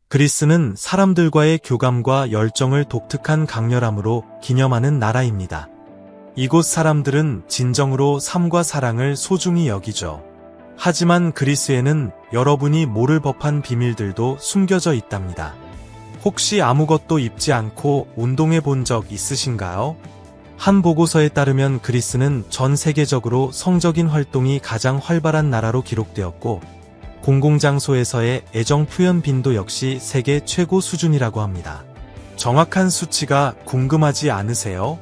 그리스는 사람들과의 교감과 열정을 독특한 강렬함으로 기념하는 나라입니다. 이곳 사람들은 진정으로 삶과 사랑을 소중히 여기죠. 하지만 그리스에는 여러분이 모를 법한 비밀들도 숨겨져 있답니다. 혹시 아무것도 입지 않고 운동해 본 적 있으신가요? 한 보고서에 따르면 그리스는 전 세계적으로 성적인 활동이 가장 활발한 나라로 기록되었고, 공공장소에서의 애정 표현 빈도 역시 세계 최고 수준이라고 합니다. 정확한 수치가 궁금하지 않으세요?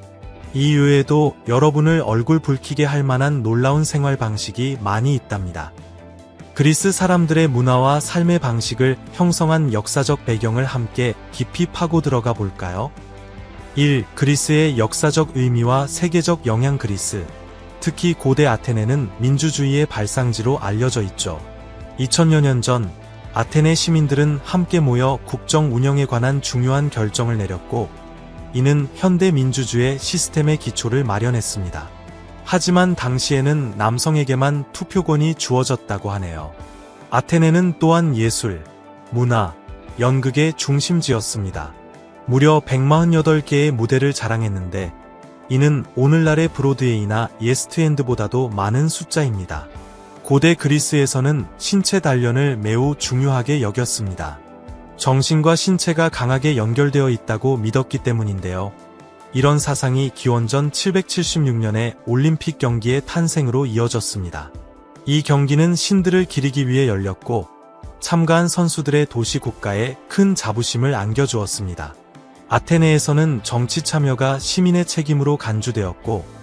이외에도 여러분을 얼굴 붉히게 할 만한 놀라운 생활 방식이 많이 있답니다. 그리스 사람들의 문화와 삶의 방식을 형성한 역사적 배경을 함께 깊이 파고 들어가 볼까요? 1. 그리스의 역사적 의미와 세계적 영향. 그리스, 특히 고대 아테네는 민주주의의 발상지로 알려져 있죠. 2000여 년 전 아테네 시민들은 함께 모여 국정 운영에 관한 중요한 결정을 내렸고, 이는 현대 민주주의 시스템의 기초를 마련했습니다. 하지만 당시에는 남성에게만 투표권이 주어졌다고 하네요. 아테네는 또한 예술, 문화, 연극의 중심지였습니다. 무려 148개의 무대를 자랑했는데, 이는 오늘날의 브로드웨이나 예스트엔드보다도 많은 숫자입니다. 고대 그리스에서는 신체 단련을 매우 중요하게 여겼습니다. 정신과 신체가 강하게 연결되어 있다고 믿었기 때문인데요. 이런 사상이 기원전 776년의 올림픽 경기의 탄생으로 이어졌습니다. 이 경기는 신들을 기리기 위해 열렸고, 참가한 선수들의 도시 국가에 큰 자부심을 안겨주었습니다. 아테네에서는 정치 참여가 시민의 책임으로 간주되었고,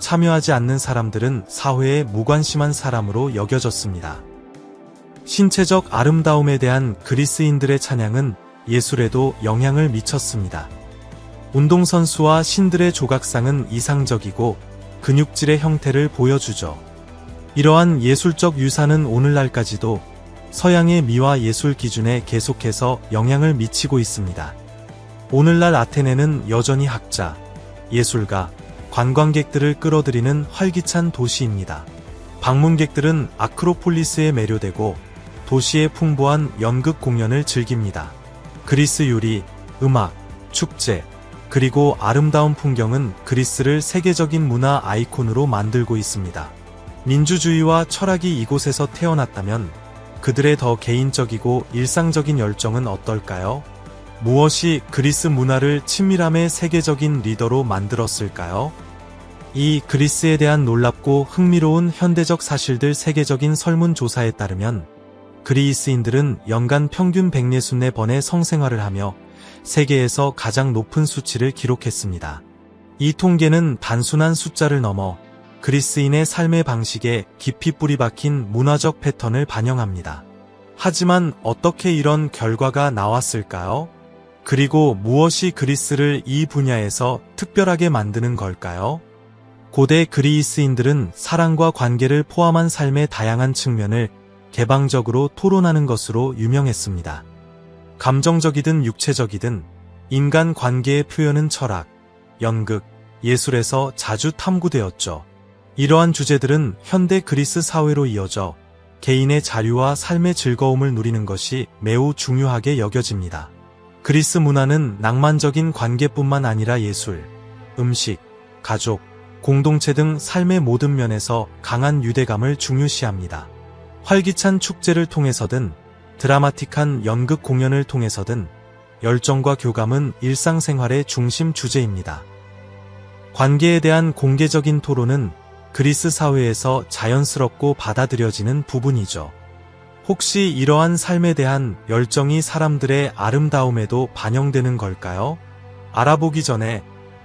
참여하지 않는 사람들은 사회에 무관심한 사람으로 여겨졌습니다. 신체적 아름다움에 대한 그리스인들의 찬양은 예술에도 영향을 미쳤습니다. 운동선수와 신들의 조각상은 이상적이고 근육질의 형태를 보여주죠. 이러한 예술적 유산은 오늘날까지도 서양의 미와 예술 기준에 계속해서 영향을 미치고 있습니다. 오늘날 아테네는 여전히 학자, 예술가, 관광객들을 끌어들이는 활기찬 도시입니다. 방문객들은 아크로폴리스에 매료되고 도시의 풍부한 연극 공연을 즐깁니다. 그리스 요리, 음악, 축제, 그리고 아름다운 풍경은 그리스를 세계적인 문화 아이콘으로 만들고 있습니다. 민주주의와 철학이 이곳에서 태어났다면 그들의 더 개인적이고 일상적인 열정은 어떨까요? 무엇이 그리스 문화를 친밀함의 세계적인 리더로 만들었을까요? 이 그리스에 대한 놀랍고 흥미로운 현대적 사실들. 세계적인 설문조사에 따르면 그리스인들은 연간 평균 164번의 성생활을 하며 세계에서 가장 높은 수치를 기록했습니다. 이 통계는 단순한 숫자를 넘어 그리스인의 삶의 방식에 깊이 뿌리 박힌 문화적 패턴을 반영합니다. 하지만 어떻게 이런 결과가 나왔을까요? 그리고 무엇이 그리스를 이 분야에서 특별하게 만드는 걸까요? 고대 그리스인들은 사랑과 관계를 포함한 삶의 다양한 측면을 개방적으로 토론하는 것으로 유명했습니다. 감정적이든 육체적이든 인간 관계의 표현은 철학, 연극, 예술에서 자주 탐구되었죠. 이러한 주제들은 현대 그리스 사회로 이어져 개인의 자유와 삶의 즐거움을 누리는 것이 매우 중요하게 여겨집니다. 그리스 문화는 낭만적인 관계뿐만 아니라 예술, 음식, 가족, 공동체 등 삶의 모든 면에서 강한 유대감을 중요시합니다. 활기찬 축제를 통해서든 드라마틱한 연극 공연을 통해서든 열정과 교감은 일상생활의 중심 주제입니다. 관계에 대한 공개적인 토론은 그리스 사회에서 자연스럽고 받아들여지는 부분이죠. 혹시 이러한 삶에 대한 열정이 사람들의 아름다움에도 반영되는 걸까요? 알아보기 전에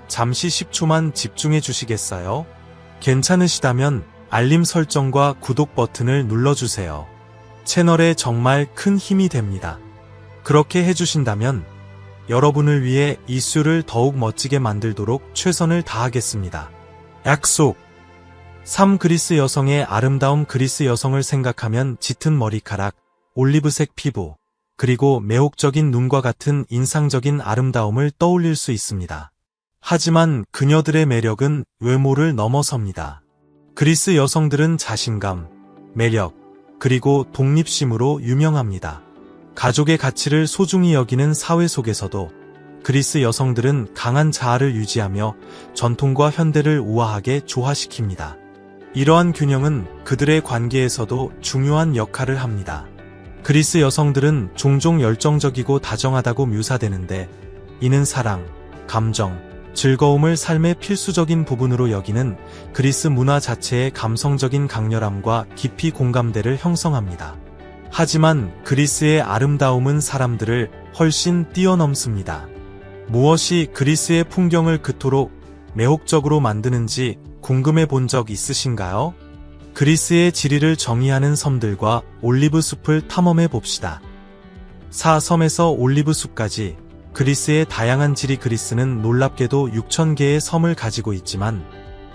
잠시 10초만 집중해 주시겠어요? 괜찮으시다면 알림 설정과 구독 버튼을 눌러주세요. 채널에 정말 큰 힘이 됩니다. 그렇게 해주신다면 여러분을 위해 이슈를 더욱 멋지게 만들도록 최선을 다하겠습니다. 약속! 3. 그리스 여성의 아름다움. 그리스 여성을 생각하면 짙은 머리카락, 올리브색 피부, 그리고 매혹적인 눈과 같은 인상적인 아름다움을 떠올릴 수 있습니다. 하지만 그녀들의 매력은 외모를 넘어섭니다. 그리스 여성들은 자신감, 매력, 그리고 독립심으로 유명합니다. 가족의 가치를 소중히 여기는 사회 속에서도 그리스 여성들은 강한 자아를 유지하며 전통과 현대를 우아하게 조화시킵니다. 이러한 균형은 그들의 관계에서도 중요한 역할을 합니다. 그리스 여성들은 종종 열정적이고 다정하다고 묘사되는데, 이는 사랑, 감정, 즐거움을 삶의 필수적인 부분으로 여기는 그리스 문화 자체의 감성적인 강렬함과 깊이 공감대를 형성합니다. 하지만 그리스의 아름다움은 사람들을 훨씬 뛰어넘습니다. 무엇이 그리스의 풍경을 그토록 매혹적으로 만드는지 궁금해 본 적 있으신가요? 그리스의 지리를 정의하는 섬들과 올리브 숲을 탐험해 봅시다. 사섬에서 올리브 숲까지 그리스의 다양한 지리. 그리스는 놀랍게도 6,000개의 섬을 가지고 있지만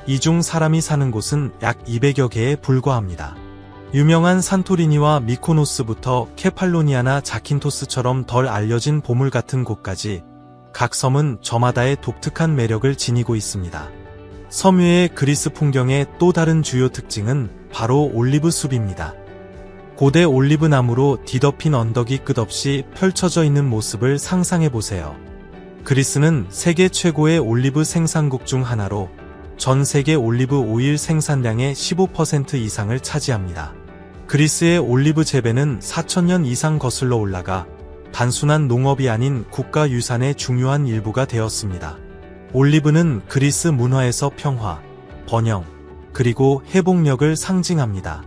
이 중 사람이 사는 곳은 약 200여 개에 불과합니다. 유명한 산토리니와 미코노스부터 케팔로니아나 자킨토스처럼 덜 알려진 보물 같은 곳까지 각 섬은 저마다의 독특한 매력을 지니고 있습니다. 섬 위의 그리스 풍경의 또 다른 주요 특징은 바로 올리브 숲입니다. 고대 올리브 나무로 뒤덮인 언덕이 끝없이 펼쳐져 있는 모습을 상상해 보세요. 그리스는 세계 최고의 올리브 생산국 중 하나로 전 세계 올리브 오일 생산량의 15% 이상을 차지합니다. 그리스의 올리브 재배는 4,000년 이상 거슬러 올라가 단순한 농업이 아닌 국가유산의 중요한 일부가 되었습니다. 올리브는 그리스 문화에서 평화, 번영, 그리고 회복력을 상징합니다.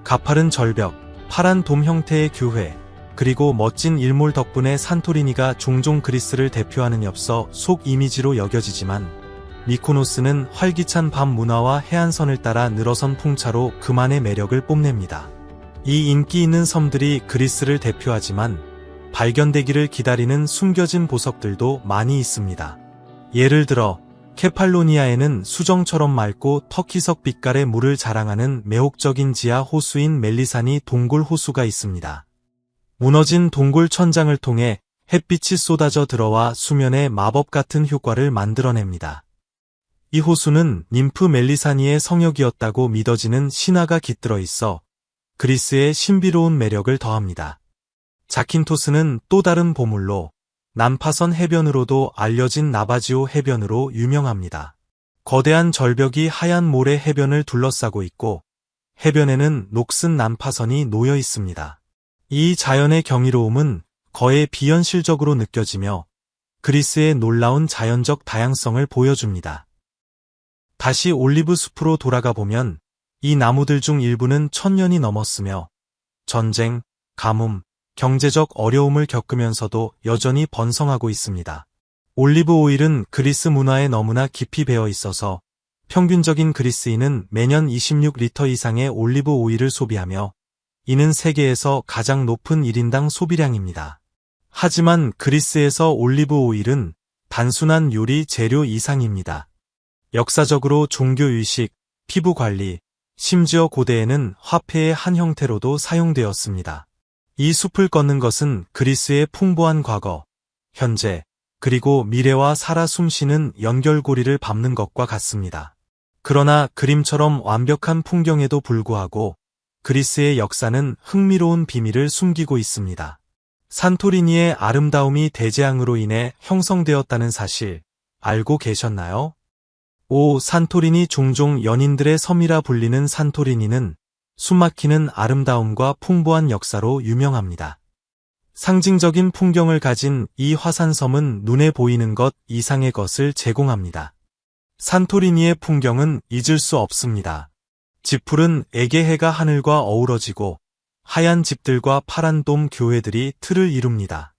가파른 절벽, 파란 돔 형태의 교회, 그리고 멋진 일몰 덕분에 산토리니가 종종 그리스를 대표하는 엽서 속 이미지로 여겨지지만, 미코노스는 활기찬 밤 문화와 해안선을 따라 늘어선 풍차로 그만의 매력을 뽐냅니다. 이 인기 있는 섬들이 그리스를 대표하지만 발견되기를 기다리는 숨겨진 보석들도 많이 있습니다. 예를 들어 케팔로니아에는 수정처럼 맑고 터키석 빛깔의 물을 자랑하는 매혹적인 지하 호수인 멜리사니 동굴 호수가 있습니다. 무너진 동굴 천장을 통해 햇빛이 쏟아져 들어와 수면에 마법 같은 효과를 만들어냅니다. 이 호수는 님프 멜리사니의 성역이었다고 믿어지는 신화가 깃들어 있어 그리스의 신비로운 매력을 더합니다. 자킨토스는 또 다른 보물로 난파선 해변으로도 알려진 나바지오 해변으로 유명합니다. 거대한 절벽이 하얀 모래 해변을 둘러싸고 있고 해변에는 녹슨 난파선이 놓여 있습니다. 이 자연의 경이로움은 거의 비현실적으로 느껴지며 그리스의 놀라운 자연적 다양성을 보여줍니다. 다시 올리브 숲으로 돌아가 보면 이 나무들 중 일부는 1,000년이 넘었으며 전쟁, 가뭄, 경제적 어려움을 겪으면서도 여전히 번성하고 있습니다. 올리브 오일은 그리스 문화에 너무나 깊이 배어 있어서 평균적인 그리스인은 매년 26리터 이상의 올리브 오일을 소비하며 이는 세계에서 가장 높은 1인당 소비량입니다. 하지만 그리스에서 올리브 오일은 단순한 요리 재료 이상입니다. 역사적으로 종교의식, 피부관리, 심지어 고대에는 화폐의 한 형태로도 사용되었습니다. 이 숲을 걷는 것은 그리스의 풍부한 과거, 현재, 그리고 미래와 살아 숨쉬는 연결고리를 밟는 것과 같습니다. 그러나 그림처럼 완벽한 풍경에도 불구하고 그리스의 역사는 흥미로운 비밀을 숨기고 있습니다. 산토리니의 아름다움이 대재앙으로 인해 형성되었다는 사실 알고 계셨나요? 산토리니. 종종 연인들의 섬이라 불리는 산토리니는 숨막히는 아름다움과 풍부한 역사로 유명합니다. 상징적인 풍경을 가진 이 화산섬은 눈에 보이는 것 이상의 것을 제공합니다. 산토리니의 풍경은 잊을 수 없습니다. 짙푸른 에게해가 하늘과 어우러지고 하얀 집들과 파란 돔 교회들이 틀을 이룹니다.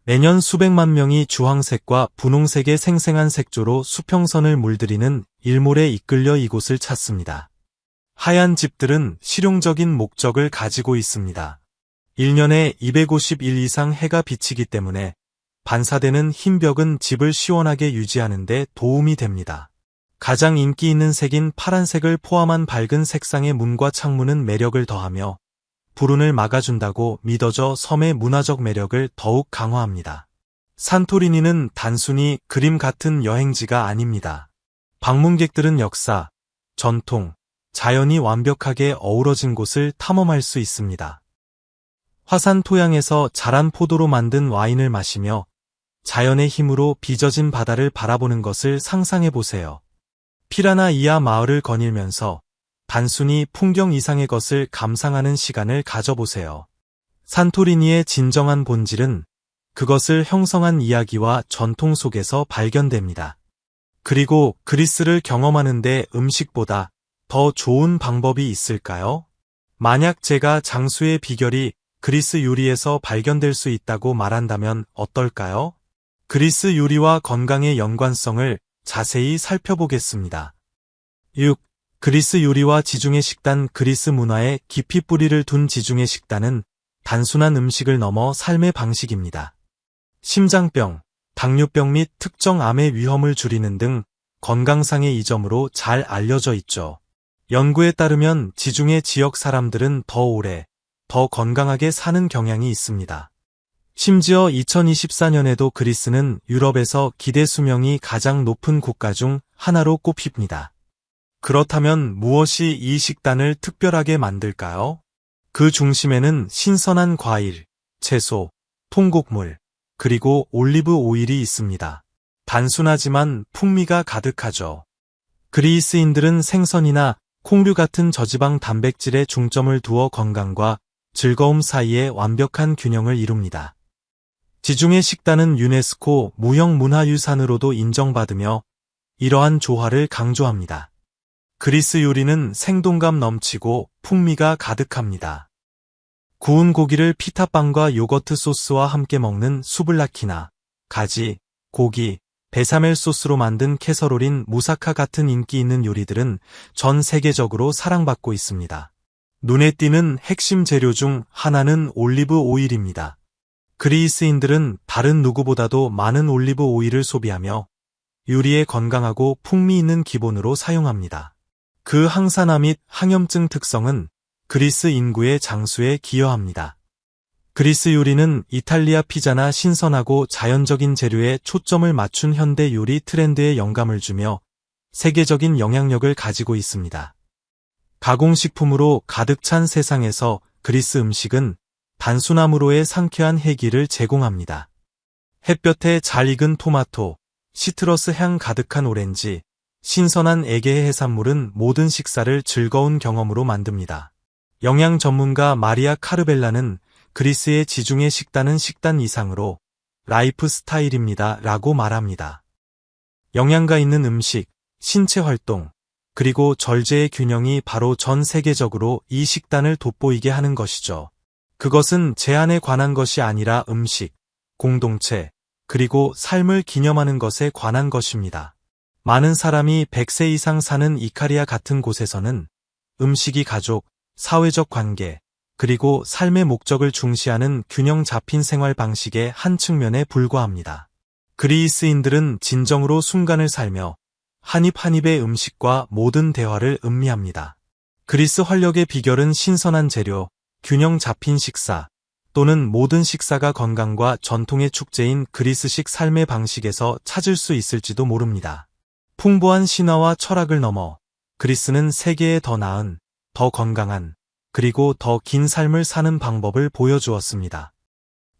매년 수백만 명이 주황색과 분홍색의 생생한 색조로 수평선을 물들이는 일몰에 이끌려 이곳을 찾습니다. 하얀 집들은 실용적인 목적을 가지고 있습니다. 1년에 250일 이상 해가 비치기 때문에 반사되는 흰 벽은 집을 시원하게 유지하는 데 도움이 됩니다. 가장 인기 있는 색인 파란색을 포함한 밝은 색상의 문과 창문은 매력을 더하며 불운을 막아준다고 믿어져 섬의 문화적 매력을 더욱 강화합니다. 산토리니는 단순히 그림 같은 여행지가 아닙니다. 방문객들은 역사, 전통, 자연이 완벽하게 어우러진 곳을 탐험할 수 있습니다. 화산 토양에서 자란 포도로 만든 와인을 마시며 자연의 힘으로 빚어진 바다를 바라보는 것을 상상해 보세요. 피라나이아 마을을 거닐면서 단순히 풍경 이상의 것을 감상하는 시간을 가져보세요. 산토리니의 진정한 본질은 그것을 형성한 이야기와 전통 속에서 발견됩니다. 그리고 그리스를 경험하는데 음식보다 더 좋은 방법이 있을까요? 만약 제가 장수의 비결이 그리스 요리에서 발견될 수 있다고 말한다면 어떨까요? 그리스 요리와 건강의 연관성을 자세히 살펴보겠습니다. 6. 그리스 요리와 지중해 식단. 그리스 문화에 깊이 뿌리를 둔 지중해 식단은 단순한 음식을 넘어 삶의 방식입니다. 심장병, 당뇨병 및 특정 암의 위험을 줄이는 등 건강상의 이점으로 잘 알려져 있죠. 연구에 따르면 지중해 지역 사람들은 더 오래, 더 건강하게 사는 경향이 있습니다. 심지어 2024년에도 그리스는 유럽에서 기대 수명이 가장 높은 국가 중 하나로 꼽힙니다. 그렇다면 무엇이 이 식단을 특별하게 만들까요? 그 중심에는 신선한 과일, 채소, 통곡물, 그리고 올리브 오일이 있습니다. 단순하지만 풍미가 가득하죠. 그리스인들은 생선이나 콩류 같은 저지방 단백질에 중점을 두어 건강과 즐거움 사이에 완벽한 균형을 이룹니다. 지중해 식단은 유네스코 무형문화유산으로도 인정받으며 이러한 조화를 강조합니다. 그리스 요리는 생동감 넘치고 풍미가 가득합니다. 구운 고기를 피타빵과 요거트 소스와 함께 먹는 수블라키나, 가지, 고기, 베사멜 소스로 만든 캐서롤인 무사카 같은 인기 있는 요리들은 전 세계적으로 사랑받고 있습니다. 눈에 띄는 핵심 재료 중 하나는 올리브 오일입니다. 그리스인들은 다른 누구보다도 많은 올리브 오일을 소비하며 요리에 건강하고 풍미 있는 기본으로 사용합니다. 그 항산화 및 항염증 특성은 그리스 인구의 장수에 기여합니다. 그리스 요리는 이탈리아 피자나 신선하고 자연적인 재료에 초점을 맞춘 현대 요리 트렌드에 영감을 주며 세계적인 영향력을 가지고 있습니다. 가공식품으로 가득 찬 세상에서 그리스 음식은 단순함으로의 상쾌한 해기를 제공합니다. 햇볕에 잘 익은 토마토, 시트러스 향 가득한 오렌지, 신선한 에게의 해산물은 모든 식사를 즐거운 경험으로 만듭니다. 영양 전문가 마리아 카르벨라는 그리스의 지중해 식단은 식단 이상으로 라이프 스타일입니다 라고 말합니다. 영양가 있는 음식, 신체 활동, 그리고 절제의 균형이 바로 전 세계적으로 이 식단을 돋보이게 하는 것이죠. 그것은 제한에 관한 것이 아니라 음식, 공동체, 그리고 삶을 기념하는 것에 관한 것입니다. 많은 사람이 100세 이상 사는 이카리아 같은 곳에서는 음식이 가족, 사회적 관계, 그리고 삶의 목적을 중시하는 균형 잡힌 생활 방식의 한 측면에 불과합니다. 그리스인들은 진정으로 순간을 살며 한 입 한 입의 음식과 모든 대화를 음미합니다. 그리스 활력의 비결은 신선한 재료, 균형 잡힌 식사, 또는 모든 식사가 건강과 전통의 축제인 그리스식 삶의 방식에서 찾을 수 있을지도 모릅니다. 풍부한 신화와 철학을 넘어 그리스는 세계에 더 나은, 더 건강한, 그리고 더 긴 삶을 사는 방법을 보여주었습니다.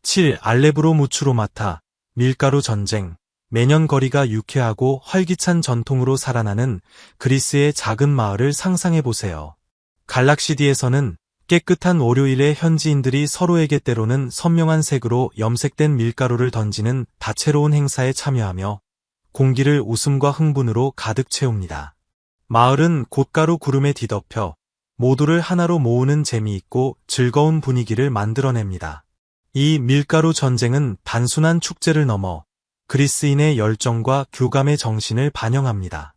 7. 알레브로 무추로마타, 밀가루 전쟁. 매년 거리가 유쾌하고 활기찬 전통으로 살아나는 그리스의 작은 마을을 상상해보세요. 갈락시디에서는 깨끗한 월요일에 현지인들이 서로에게 때로는 선명한 색으로 염색된 밀가루를 던지는 다채로운 행사에 참여하며 공기를 웃음과 흥분으로 가득 채웁니다. 마을은 곶가루 구름에 뒤덮여 모두를 하나로 모으는 재미있고 즐거운 분위기를 만들어냅니다. 이 밀가루 전쟁은 단순한 축제를 넘어 그리스인의 열정과 교감의 정신을 반영합니다.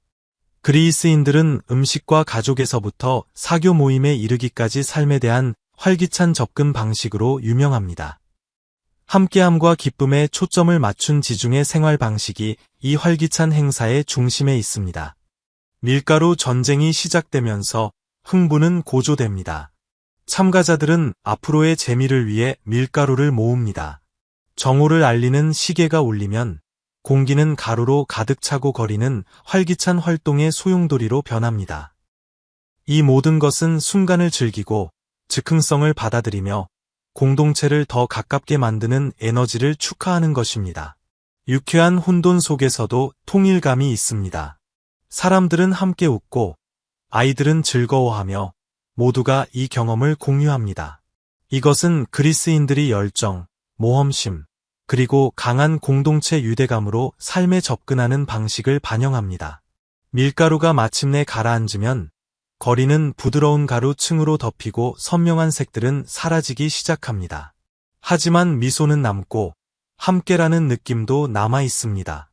그리스인들은 음식과 가족에서부터 사교 모임에 이르기까지 삶에 대한 활기찬 접근 방식으로 유명합니다. 함께함과 기쁨에 초점을 맞춘 지중해 생활 방식이 이 활기찬 행사의 중심에 있습니다. 밀가루 전쟁이 시작되면서 흥분은 고조됩니다. 참가자들은 앞으로의 재미를 위해 밀가루를 모읍니다. 정오를 알리는 시계가 울리면 공기는 가루로 가득 차고 거리는 활기찬 활동의 소용돌이로 변합니다. 이 모든 것은 순간을 즐기고 즉흥성을 받아들이며 공동체를 더 가깝게 만드는 에너지를 축하하는 것입니다. 유쾌한 혼돈 속에서도 통일감이 있습니다. 사람들은 함께 웃고 아이들은 즐거워하며 모두가 이 경험을 공유합니다. 이것은 그리스인들이 열정, 모험심, 그리고 강한 공동체 유대감으로 삶에 접근하는 방식을 반영합니다. 밀가루가 마침내 가라앉으면 거리는 부드러운 가루 층으로 덮이고 선명한 색들은 사라지기 시작합니다. 하지만 미소는 남고 함께라는 느낌도 남아 있습니다.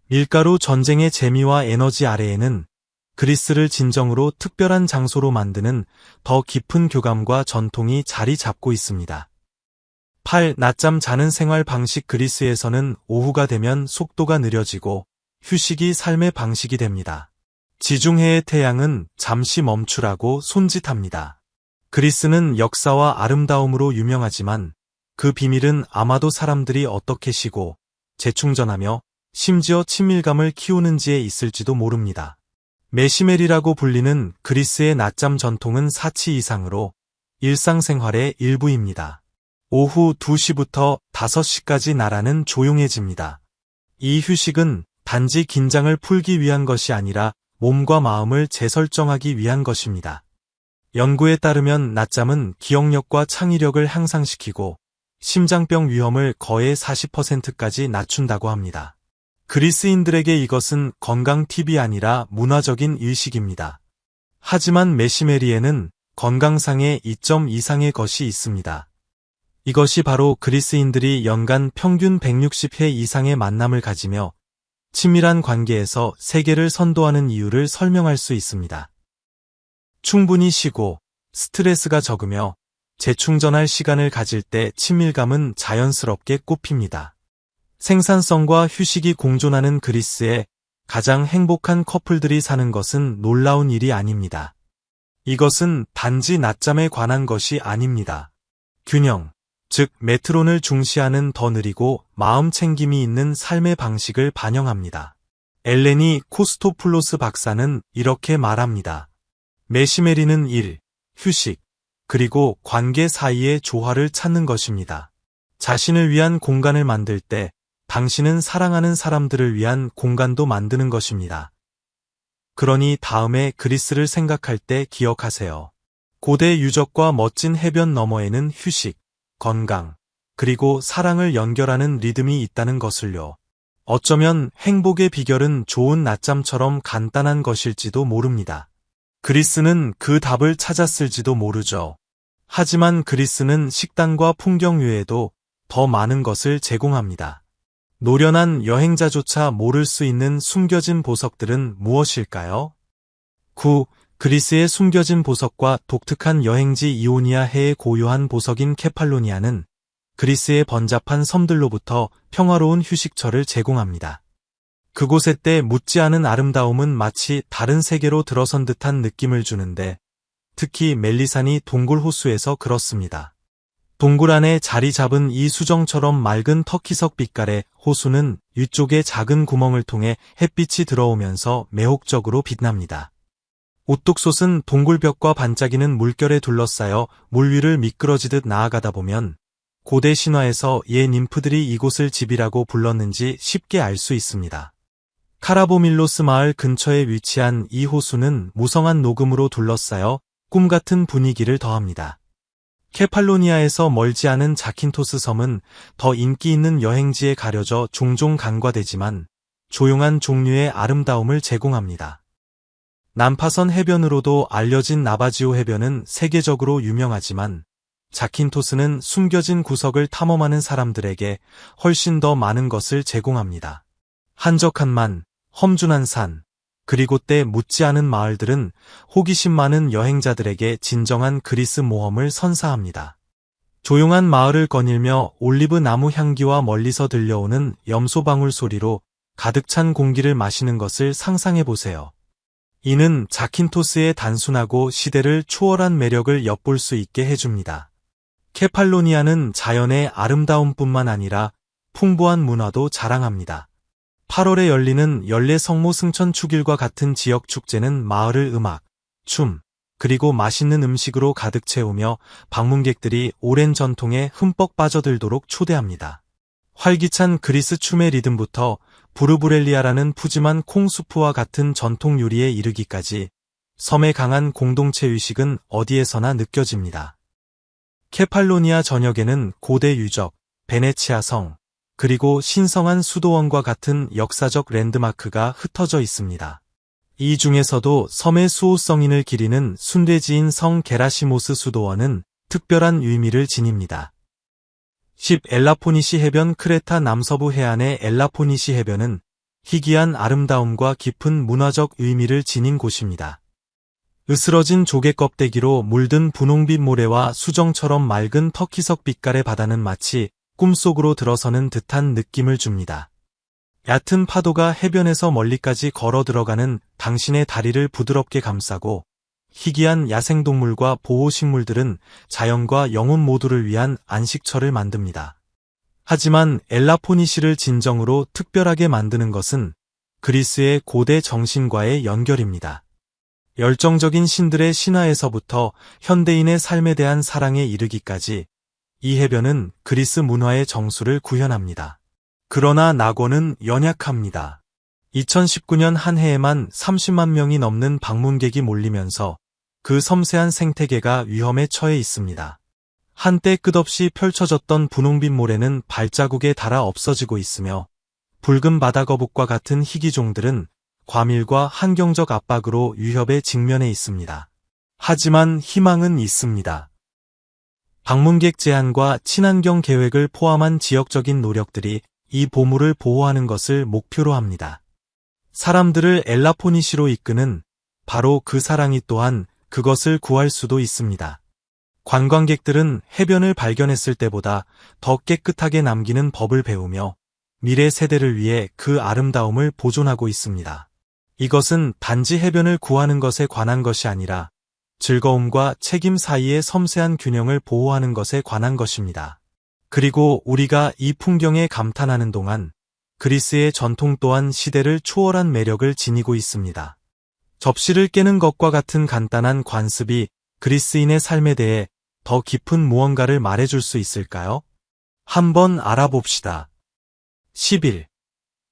밀가루 전쟁의 재미와 에너지 아래에는 그리스를 진정으로 특별한 장소로 만드는 더 깊은 교감과 전통이 자리 잡고 있습니다. 8. 낮잠 자는 생활 방식. 그리스에서는 오후가 되면 속도가 느려지고 휴식이 삶의 방식이 됩니다. 지중해의 태양은 잠시 멈추라고 손짓합니다. 그리스는 역사와 아름다움으로 유명하지만 그 비밀은 아마도 사람들이 어떻게 쉬고 재충전하며 심지어 친밀감을 키우는지에 있을지도 모릅니다. 메시멜이라고 불리는 그리스의 낮잠 전통은 사치 이상으로 일상생활의 일부입니다. 오후 2시부터 5시까지 나라는 조용해집니다. 이 휴식은 단지 긴장을 풀기 위한 것이 아니라 몸과 마음을 재설정하기 위한 것입니다. 연구에 따르면 낮잠은 기억력과 창의력을 향상시키고 심장병 위험을 거의 40%까지 낮춘다고 합니다. 그리스인들에게 이것은 건강 팁이 아니라 문화적인 일식입니다. 하지만 메시메리에는 건강상의 이점 이상의 것이 있습니다. 이것이 바로 그리스인들이 연간 평균 160회 이상의 만남을 가지며 친밀한 관계에서 세계를 선도하는 이유를 설명할 수 있습니다. 충분히 쉬고 스트레스가 적으며 재충전할 시간을 가질 때 친밀감은 자연스럽게 꼽힙니다. 생산성과 휴식이 공존하는 그리스에 가장 행복한 커플들이 사는 것은 놀라운 일이 아닙니다. 이것은 단지 낮잠에 관한 것이 아닙니다. 균형, 즉 메트론을 중시하는 더 느리고 마음 챙김이 있는 삶의 방식을 반영합니다. 엘레니 코스토플로스 박사는 이렇게 말합니다. 메시메리는 일, 휴식, 그리고 관계 사이의 조화를 찾는 것입니다. 자신을 위한 공간을 만들 때 당신은 사랑하는 사람들을 위한 공간도 만드는 것입니다. 그러니 다음에 그리스를 생각할 때 기억하세요. 고대 유적과 멋진 해변 너머에는 휴식, 건강, 그리고 사랑을 연결하는 리듬이 있다는 것을요. 어쩌면 행복의 비결은 좋은 낮잠처럼 간단한 것일지도 모릅니다. 그리스는 그 답을 찾았을지도 모르죠. 하지만 그리스는 식당과 풍경 외에도 더 많은 것을 제공합니다. 노련한 여행자조차 모를 수 있는 숨겨진 보석들은 무엇일까요? 9. 그리스의 숨겨진 보석과 독특한 여행지. 이오니아 해의 고요한 보석인 케팔로니아는 그리스의 번잡한 섬들로부터 평화로운 휴식처를 제공합니다. 그곳의 때 묻지 않은 아름다움은 마치 다른 세계로 들어선 듯한 느낌을 주는데 특히 멜리산이 동굴 호수에서 그렇습니다. 동굴 안에 자리 잡은 이 수정처럼 맑은 터키석 빛깔의 호수는 위쪽의 작은 구멍을 통해 햇빛이 들어오면서 매혹적으로 빛납니다. 오뚝솥은 동굴벽과 반짝이는 물결에 둘러싸여 물 위를 미끄러지듯 나아가다 보면 고대 신화에서 옛 ним프들이 이곳을 집이라고 불렀는지 쉽게 알 수 있습니다. 카라보밀로스 마을 근처에 위치한 이 호수는 무성한 녹음으로 둘러싸여 꿈같은 분위기를 더합니다. 케팔로니아에서 멀지 않은 자킨토스 섬은 더 인기 있는 여행지에 가려져 종종 간과되지만 조용한 종류의 아름다움을 제공합니다. 난파선 해변으로도 알려진 나바지오 해변은 세계적으로 유명하지만 자킨토스는 숨겨진 구석을 탐험하는 사람들에게 훨씬 더 많은 것을 제공합니다. 한적한 만, 험준한 산, 그리고 때 묻지 않은 마을들은 호기심 많은 여행자들에게 진정한 그리스 모험을 선사합니다. 조용한 마을을 거닐며 올리브 나무 향기와 멀리서 들려오는 염소방울 소리로 가득 찬 공기를 마시는 것을 상상해 보세요. 이는 자킨토스의 단순하고 시대를 초월한 매력을 엿볼 수 있게 해줍니다. 케팔로니아는 자연의 아름다움뿐만 아니라 풍부한 문화도 자랑합니다. 8월에 열리는 연례 성모 승천 축일과 같은 지역 축제는 마을을 음악, 춤, 그리고 맛있는 음식으로 가득 채우며 방문객들이 오랜 전통에 흠뻑 빠져들도록 초대합니다. 활기찬 그리스 춤의 리듬부터 부르브렐리아라는 푸짐한 콩수프와 같은 전통 요리에 이르기까지 섬의 강한 공동체 의식은 어디에서나 느껴집니다. 케팔로니아 전역에는 고대 유적, 베네치아 성, 그리고 신성한 수도원과 같은 역사적 랜드마크가 흩어져 있습니다. 이 중에서도 섬의 수호성인을 기리는 순례지인 성 게라시모스 수도원은 특별한 의미를 지닙니다. 10. 엘라포니시 해변. 크레타 남서부 해안의 엘라포니시 해변은 희귀한 아름다움과 깊은 문화적 의미를 지닌 곳입니다. 으스러진 조개 껍데기로 물든 분홍빛 모래와 수정처럼 맑은 터키석 빛깔의 바다는 마치 꿈속으로 들어서는 듯한 느낌을 줍니다. 얕은 파도가 해변에서 멀리까지 걸어 들어가는 당신의 다리를 부드럽게 감싸고 희귀한 야생동물과 보호식물들은 자연과 영혼 모두를 위한 안식처를 만듭니다. 하지만 엘라포니시를 진정으로 특별하게 만드는 것은 그리스의 고대 정신과의 연결입니다. 열정적인 신들의 신화에서부터 현대인의 삶에 대한 사랑에 이르기까지 이 해변은 그리스 문화의 정수를 구현합니다. 그러나 낙원은 연약합니다. 2019년 한 해에만 30만 명이 넘는 방문객이 몰리면서 그 섬세한 생태계가 위험에 처해 있습니다. 한때 끝없이 펼쳐졌던 분홍빛 모래는 발자국에 닳아 없어지고 있으며 붉은 바다거북과 같은 희귀종들은 과밀과 환경적 압박으로 위협에 직면해 있습니다. 하지만 희망은 있습니다. 방문객 제한과 친환경 계획을 포함한 지역적인 노력들이 이 보물을 보호하는 것을 목표로 합니다. 사람들을 엘라포니시로 이끄는 바로 그 사랑이 또한 그것을 구할 수도 있습니다. 관광객들은 해변을 발견했을 때보다 더 깨끗하게 남기는 법을 배우며 미래 세대를 위해 그 아름다움을 보존하고 있습니다. 이것은 단지 해변을 구하는 것에 관한 것이 아니라 즐거움과 책임 사이의 섬세한 균형을 보호하는 것에 관한 것입니다. 그리고 우리가 이 풍경에 감탄하는 동안 그리스의 전통 또한 시대를 초월한 매력을 지니고 있습니다. 접시를 깨는 것과 같은 간단한 관습이 그리스인의 삶에 대해 더 깊은 무언가를 말해줄 수 있을까요? 한번 알아봅시다. 11.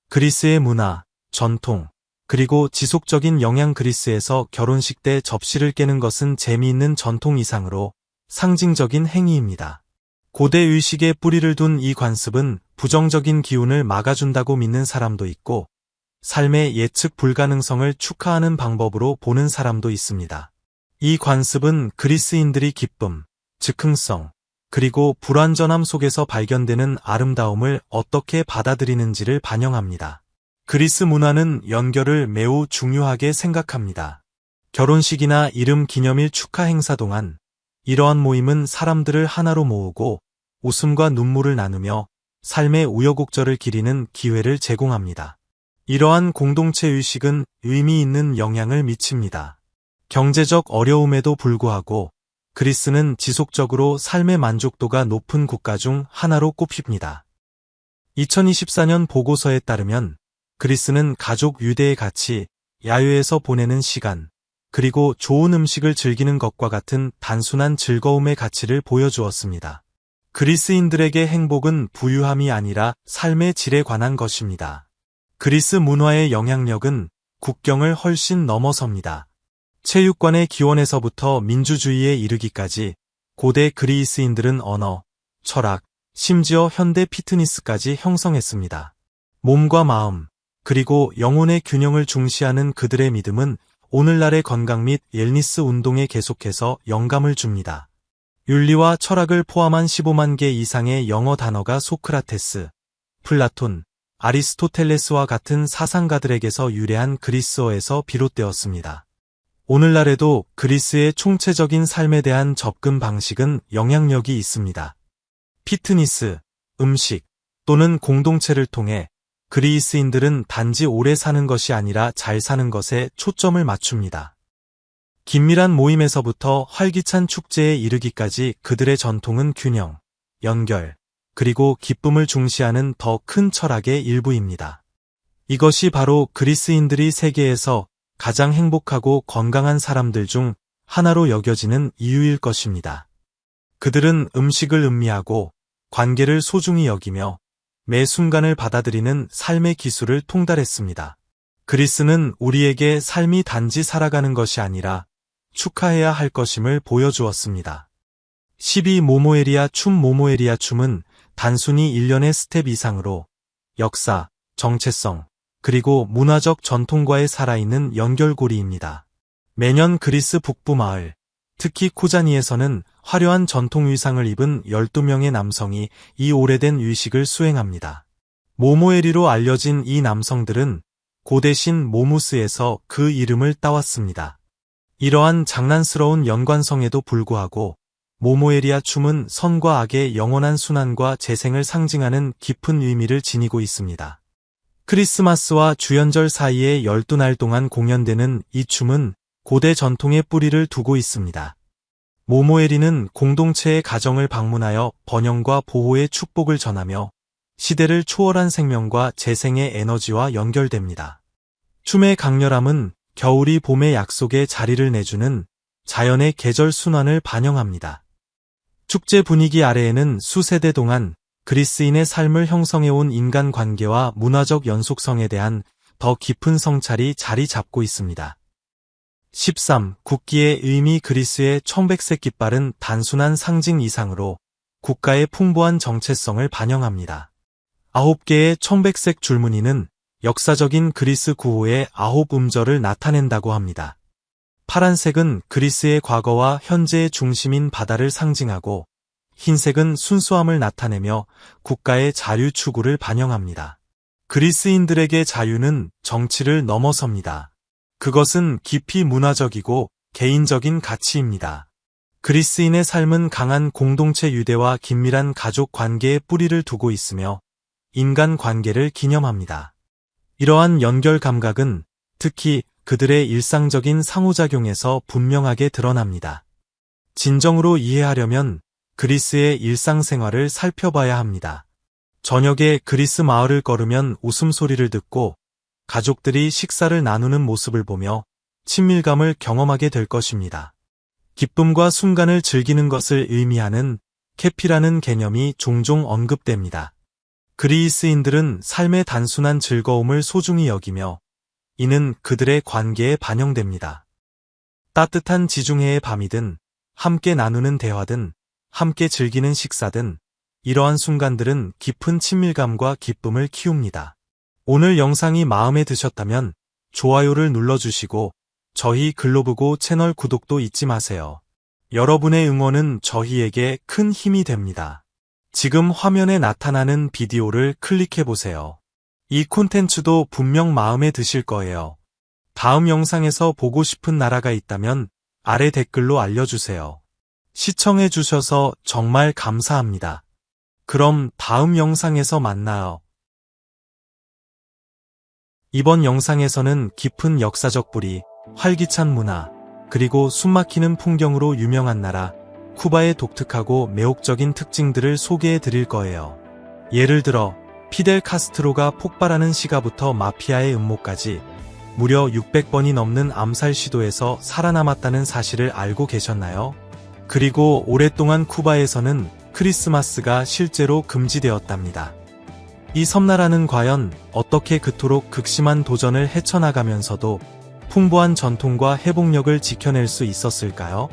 그리스의 문화, 전통, 그리고 지속적인 영향. 그리스에서 결혼식 때 접시를 깨는 것은 재미있는 전통 이상으로 상징적인 행위입니다. 고대 의식에 뿌리를 둔 이 관습은 부정적인 기운을 막아준다고 믿는 사람도 있고 삶의 예측 불가능성을 축하하는 방법으로 보는 사람도 있습니다. 이 관습은 그리스인들이 기쁨, 즉흥성, 그리고 불완전함 속에서 발견되는 아름다움을 어떻게 받아들이는지를 반영합니다. 그리스 문화는 연결을 매우 중요하게 생각합니다. 결혼식이나 이름 기념일 축하 행사 동안 이러한 모임은 사람들을 하나로 모으고 웃음과 눈물을 나누며 삶의 우여곡절을 기리는 기회를 제공합니다. 이러한 공동체 의식은 의미 있는 영향을 미칩니다. 경제적 어려움에도 불구하고 그리스는 지속적으로 삶의 만족도가 높은 국가 중 하나로 꼽힙니다. 2024년 보고서에 따르면 그리스는 가족 유대의 가치, 야외에서 보내는 시간, 그리고 좋은 음식을 즐기는 것과 같은 단순한 즐거움의 가치를 보여주었습니다. 그리스인들에게 행복은 부유함이 아니라 삶의 질에 관한 것입니다. 그리스 문화의 영향력은 국경을 훨씬 넘어섭니다. 체육관의 기원에서부터 민주주의에 이르기까지 고대 그리스인들은 언어, 철학, 심지어 현대 피트니스까지 형성했습니다. 몸과 마음, 그리고 영혼의 균형을 중시하는 그들의 믿음은 오늘날의 건강 및 웰니스 운동에 계속해서 영감을 줍니다. 윤리와 철학을 포함한 15만 개 이상의 영어 단어가 소크라테스, 플라톤, 아리스토텔레스와 같은 사상가들에게서 유래한 그리스어에서 비롯되었습니다. 오늘날에도 그리스의 총체적인 삶에 대한 접근 방식은 영향력이 있습니다. 피트니스, 음식 또는 공동체를 통해 그리스인들은 단지 오래 사는 것이 아니라 잘 사는 것에 초점을 맞춥니다. 긴밀한 모임에서부터 활기찬 축제에 이르기까지 그들의 전통은 균형, 연결, 그리고 기쁨을 중시하는 더 큰 철학의 일부입니다. 이것이 바로 그리스인들이 세계에서 가장 행복하고 건강한 사람들 중 하나로 여겨지는 이유일 것입니다. 그들은 음식을 음미하고 관계를 소중히 여기며 매 순간을 받아들이는 삶의 기술을 통달했습니다. 그리스는 우리에게 삶이 단지 살아가는 것이 아니라 축하해야 할 것임을 보여주었습니다. 12. 모모에리아 춤. 모모에리아 춤은 단순히 일련의 스텝 이상으로 역사, 정체성, 그리고 문화적 전통과의 살아있는 연결고리입니다. 매년 그리스 북부 마을, 특히 코자니에서는 화려한 전통 의상을 입은 12명의 남성이 이 오래된 의식을 수행합니다. 모모에리로 알려진 이 남성들은 고대 신 모무스에서 그 이름을 따왔습니다. 이러한 장난스러운 연관성에도 불구하고 모모에리아 춤은 선과 악의 영원한 순환과 재생을 상징하는 깊은 의미를 지니고 있습니다. 크리스마스와 주연절 사이에 12날 동안 공연되는 이 춤은 고대 전통의 뿌리를 두고 있습니다. 모모에리는 공동체의 가정을 방문하여 번영과 보호의 축복을 전하며 시대를 초월한 생명과 재생의 에너지와 연결됩니다. 춤의 강렬함은 겨울이 봄의 약속에 자리를 내주는 자연의 계절 순환을 반영합니다. 축제 분위기 아래에는 수세대 동안 그리스인의 삶을 형성해온 인간관계와 문화적 연속성에 대한 더 깊은 성찰이 자리 잡고 있습니다. 13. 국기의 의미. 그리스의 청백색 깃발은 단순한 상징 이상으로 국가의 풍부한 정체성을 반영합니다. 9개의 청백색 줄무늬는 역사적인 그리스 구호의 9음절을 나타낸다고 합니다. 파란색은 그리스의 과거와 현재의 중심인 바다를 상징하고 흰색은 순수함을 나타내며 국가의 자유 추구를 반영합니다. 그리스인들에게 자유는 정치를 넘어섭니다. 그것은 깊이 문화적이고 개인적인 가치입니다. 그리스인의 삶은 강한 공동체 유대와 긴밀한 가족 관계에 뿌리를 두고 있으며 인간 관계를 기념합니다. 이러한 연결 감각은 특히 그들의 일상적인 상호작용에서 분명하게 드러납니다. 진정으로 이해하려면 그리스의 일상생활을 살펴봐야 합니다. 저녁에 그리스 마을을 걸으면 웃음소리를 듣고 가족들이 식사를 나누는 모습을 보며 친밀감을 경험하게 될 것입니다. 기쁨과 순간을 즐기는 것을 의미하는 캐피라는 개념이 종종 언급됩니다. 그리스인들은 삶의 단순한 즐거움을 소중히 여기며 이는 그들의 관계에 반영됩니다. 따뜻한 지중해의 밤이든 함께 나누는 대화든 함께 즐기는 식사든 이러한 순간들은 깊은 친밀감과 기쁨을 키웁니다. 오늘 영상이 마음에 드셨다면 좋아요를 눌러주시고 저희 글로브고 채널 구독도 잊지 마세요. 여러분의 응원은 저희에게 큰 힘이 됩니다. 지금 화면에 나타나는 비디오를 클릭해보세요. 이 콘텐츠도 분명 마음에 드실 거예요. 다음 영상에서 보고 싶은 나라가 있다면 아래 댓글로 알려주세요. 시청해주셔서 정말 감사합니다. 그럼 다음 영상에서 만나요. 이번 영상에서는 깊은 역사적 뿌리, 활기찬 문화, 그리고 숨막히는 풍경으로 유명한 나라, 쿠바의 독특하고 매혹적인 특징들을 소개해 드릴 거예요. 예를 들어, 피델 카스트로가 폭발하는 시가부터 마피아의 음모까지 무려 600번이 넘는 암살 시도에서 살아남았다는 사실을 알고 계셨나요? 그리고 오랫동안 쿠바에서는 크리스마스가 실제로 금지되었답니다. 이 섬나라는 과연 어떻게 그토록 극심한 도전을 헤쳐나가면서도 풍부한 전통과 회복력을 지켜낼 수 있었을까요?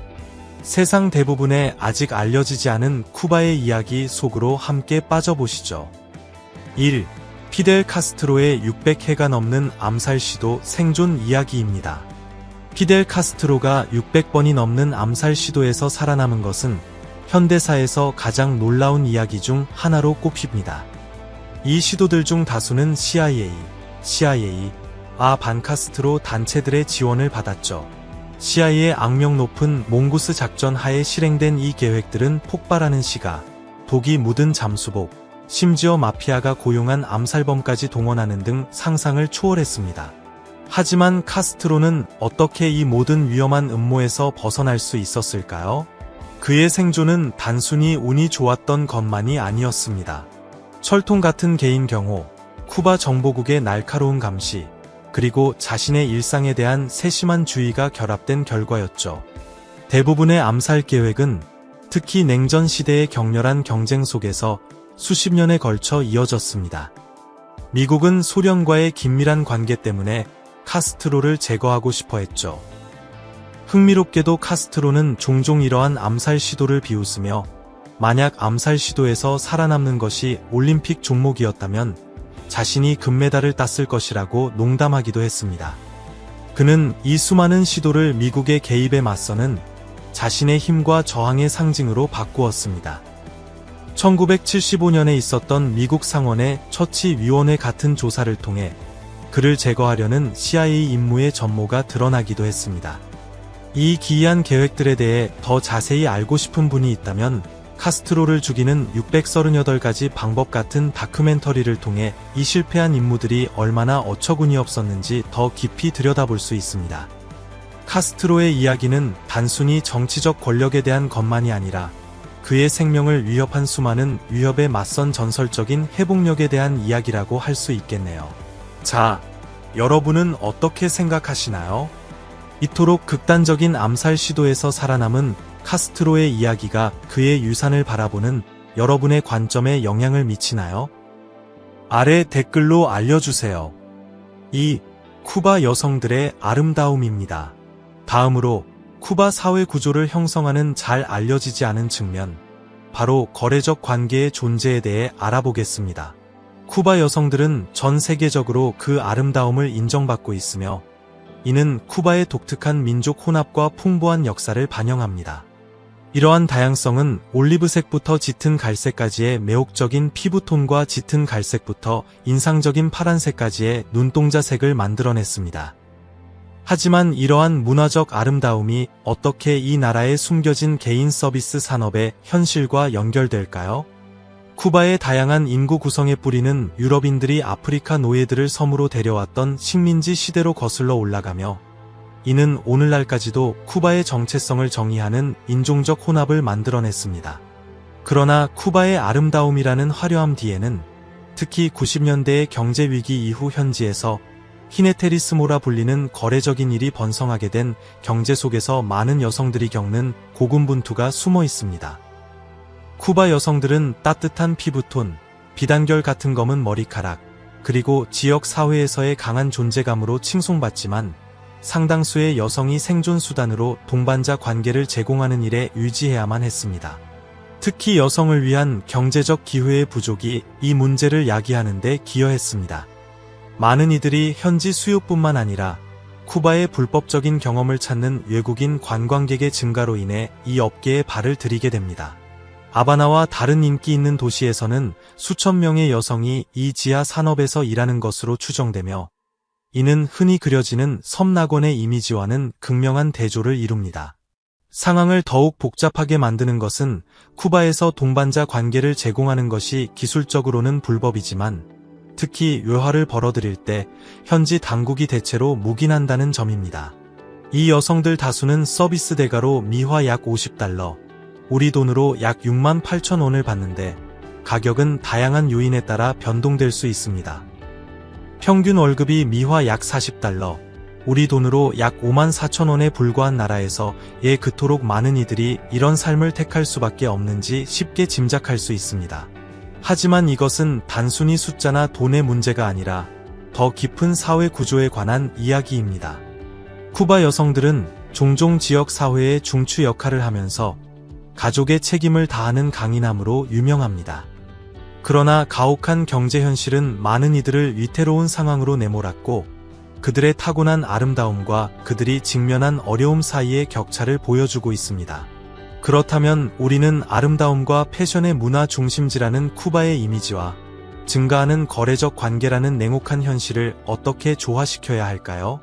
세상 대부분의 아직 알려지지 않은 쿠바의 이야기 속으로 함께 빠져보시죠. 1. 피델 카스트로의 600회가 넘는 암살 시도 생존 이야기입니다. 피델 카스트로가 600번이 넘는 암살 시도에서 살아남은 것은 현대사에서 가장 놀라운 이야기 중 하나로 꼽힙니다. 이 시도들 중 다수는 CIA와 반카스트로 단체들의 지원을 받았죠. CIA의 악명 높은 몽구스 작전 하에 실행된 이 계획들은 폭발하는 시가, 독이 묻은 잠수복, 심지어 마피아가 고용한 암살범까지 동원하는 등 상상을 초월했습니다. 하지만 카스트로는 어떻게 이 모든 위험한 음모에서 벗어날 수 있었을까요? 그의 생존은 단순히 운이 좋았던 것만이 아니었습니다. 철통 같은 개인 경호, 쿠바 정보국의 날카로운 감시, 그리고 자신의 일상에 대한 세심한 주의가 결합된 결과였죠. 대부분의 암살 계획은 특히 냉전 시대의 격렬한 경쟁 속에서 수십 년에 걸쳐 이어졌습니다. 미국은 소련과의 긴밀한 관계 때문에 카스트로를 제거하고 싶어 했죠. 흥미롭게도 카스트로는 종종 이러한 암살 시도를 비웃으며 만약 암살 시도에서 살아남는 것이 올림픽 종목이었다면 자신이 금메달을 땄을 것이라고 농담하기도 했습니다. 그는 이 수많은 시도를 미국의 개입에 맞서는 자신의 힘과 저항의 상징으로 바꾸었습니다. 1975년에 있었던 미국 상원의 처치위원회 같은 조사를 통해 그를 제거하려는 CIA 임무의 전모가 드러나기도 했습니다. 이 기이한 계획들에 대해 더 자세히 알고 싶은 분이 있다면 카스트로를 죽이는 638가지 방법 같은 다큐멘터리를 통해 이 실패한 임무들이 얼마나 어처구니 없었는지 더 깊이 들여다볼 수 있습니다. 카스트로의 이야기는 단순히 정치적 권력에 대한 것만이 아니라 그의 생명을 위협한 수많은 위협에 맞선 전설적인 회복력에 대한 이야기라고 할 수 있겠네요. 자, 여러분은 어떻게 생각하시나요? 이토록 극단적인 암살 시도에서 살아남은 카스트로의 이야기가 그의 유산을 바라보는 여러분의 관점에 영향을 미치나요? 아래 댓글로 알려주세요. 2. 쿠바 여성들의 아름다움입니다. 다음으로 쿠바 사회 구조를 형성하는 잘 알려지지 않은 측면, 바로 거래적 관계의 존재에 대해 알아보겠습니다. 쿠바 여성들은 전 세계적으로 그 아름다움을 인정받고 있으며 이는 쿠바의 독특한 민족 혼합과 풍부한 역사를 반영합니다. 이러한 다양성은 올리브색부터 짙은 갈색까지의 매혹적인 피부톤과 짙은 갈색부터 인상적인 파란색까지의 눈동자색을 만들어냈습니다. 하지만 이러한 문화적 아름다움이 어떻게 이 나라의 숨겨진 개인 서비스 산업의 현실과 연결될까요? 쿠바의 다양한 인구 구성의 뿌리는 유럽인들이 아프리카 노예들을 섬으로 데려왔던 식민지 시대로 거슬러 올라가며 이는 오늘날까지도 쿠바의 정체성을 정의하는 인종적 혼합을 만들어냈습니다. 그러나 쿠바의 아름다움이라는 화려함 뒤에는 특히 90년대의 경제위기 이후 현지에서 히네테리스모라 불리는 거래적인 일이 번성하게 된 경제 속에서 많은 여성들이 겪는 고군분투가 숨어 있습니다. 쿠바 여성들은 따뜻한 피부톤, 비단결 같은 검은 머리카락, 그리고 지역 사회에서의 강한 존재감으로 칭송받지만 상당수의 여성이 생존 수단으로 동반자 관계를 제공하는 일에 유지해야만 했습니다. 특히 여성을 위한 경제적 기회의 부족이 이 문제를 야기하는 데 기여했습니다. 많은 이들이 현지 수요뿐만 아니라 쿠바의 불법적인 경험을 찾는 외국인 관광객의 증가로 인해 이 업계에 발을 들이게 됩니다. 아바나와 다른 인기 있는 도시에서는 수천 명의 여성이 이 지하 산업에서 일하는 것으로 추정되며 이는 흔히 그려지는 섬낙원의 이미지와는 극명한 대조를 이룹니다. 상황을 더욱 복잡하게 만드는 것은 쿠바에서 동반자 관계를 제공하는 것이 기술적으로는 불법이지만 특히 외화를 벌어들일 때 현지 당국이 대체로 묵인한다는 점입니다. 이 여성들 다수는 서비스 대가로 미화 약 $50, 우리 돈으로 약 68,000원을 받는데 가격은 다양한 요인에 따라 변동될 수 있습니다. 평균 월급이 미화 약 $40, 우리 돈으로 약 54,000원에 불과한 나라에서 왜 그토록 많은 이들이 이런 삶을 택할 수밖에 없는지 쉽게 짐작할 수 있습니다. 하지만 이것은 단순히 숫자나 돈의 문제가 아니라 더 깊은 사회 구조에 관한 이야기입니다. 쿠바 여성들은 종종 지역 사회의 중추 역할을 하면서 가족의 책임을 다하는 강인함으로 유명합니다. 그러나 가혹한 경제 현실은 많은 이들을 위태로운 상황으로 내몰았고 그들의 타고난 아름다움과 그들이 직면한 어려움 사이의 격차를 보여주고 있습니다. 그렇다면 우리는 아름다움과 패션의 문화 중심지라는 쿠바의 이미지와 증가하는 거래적 관계라는 냉혹한 현실을 어떻게 조화시켜야 할까요?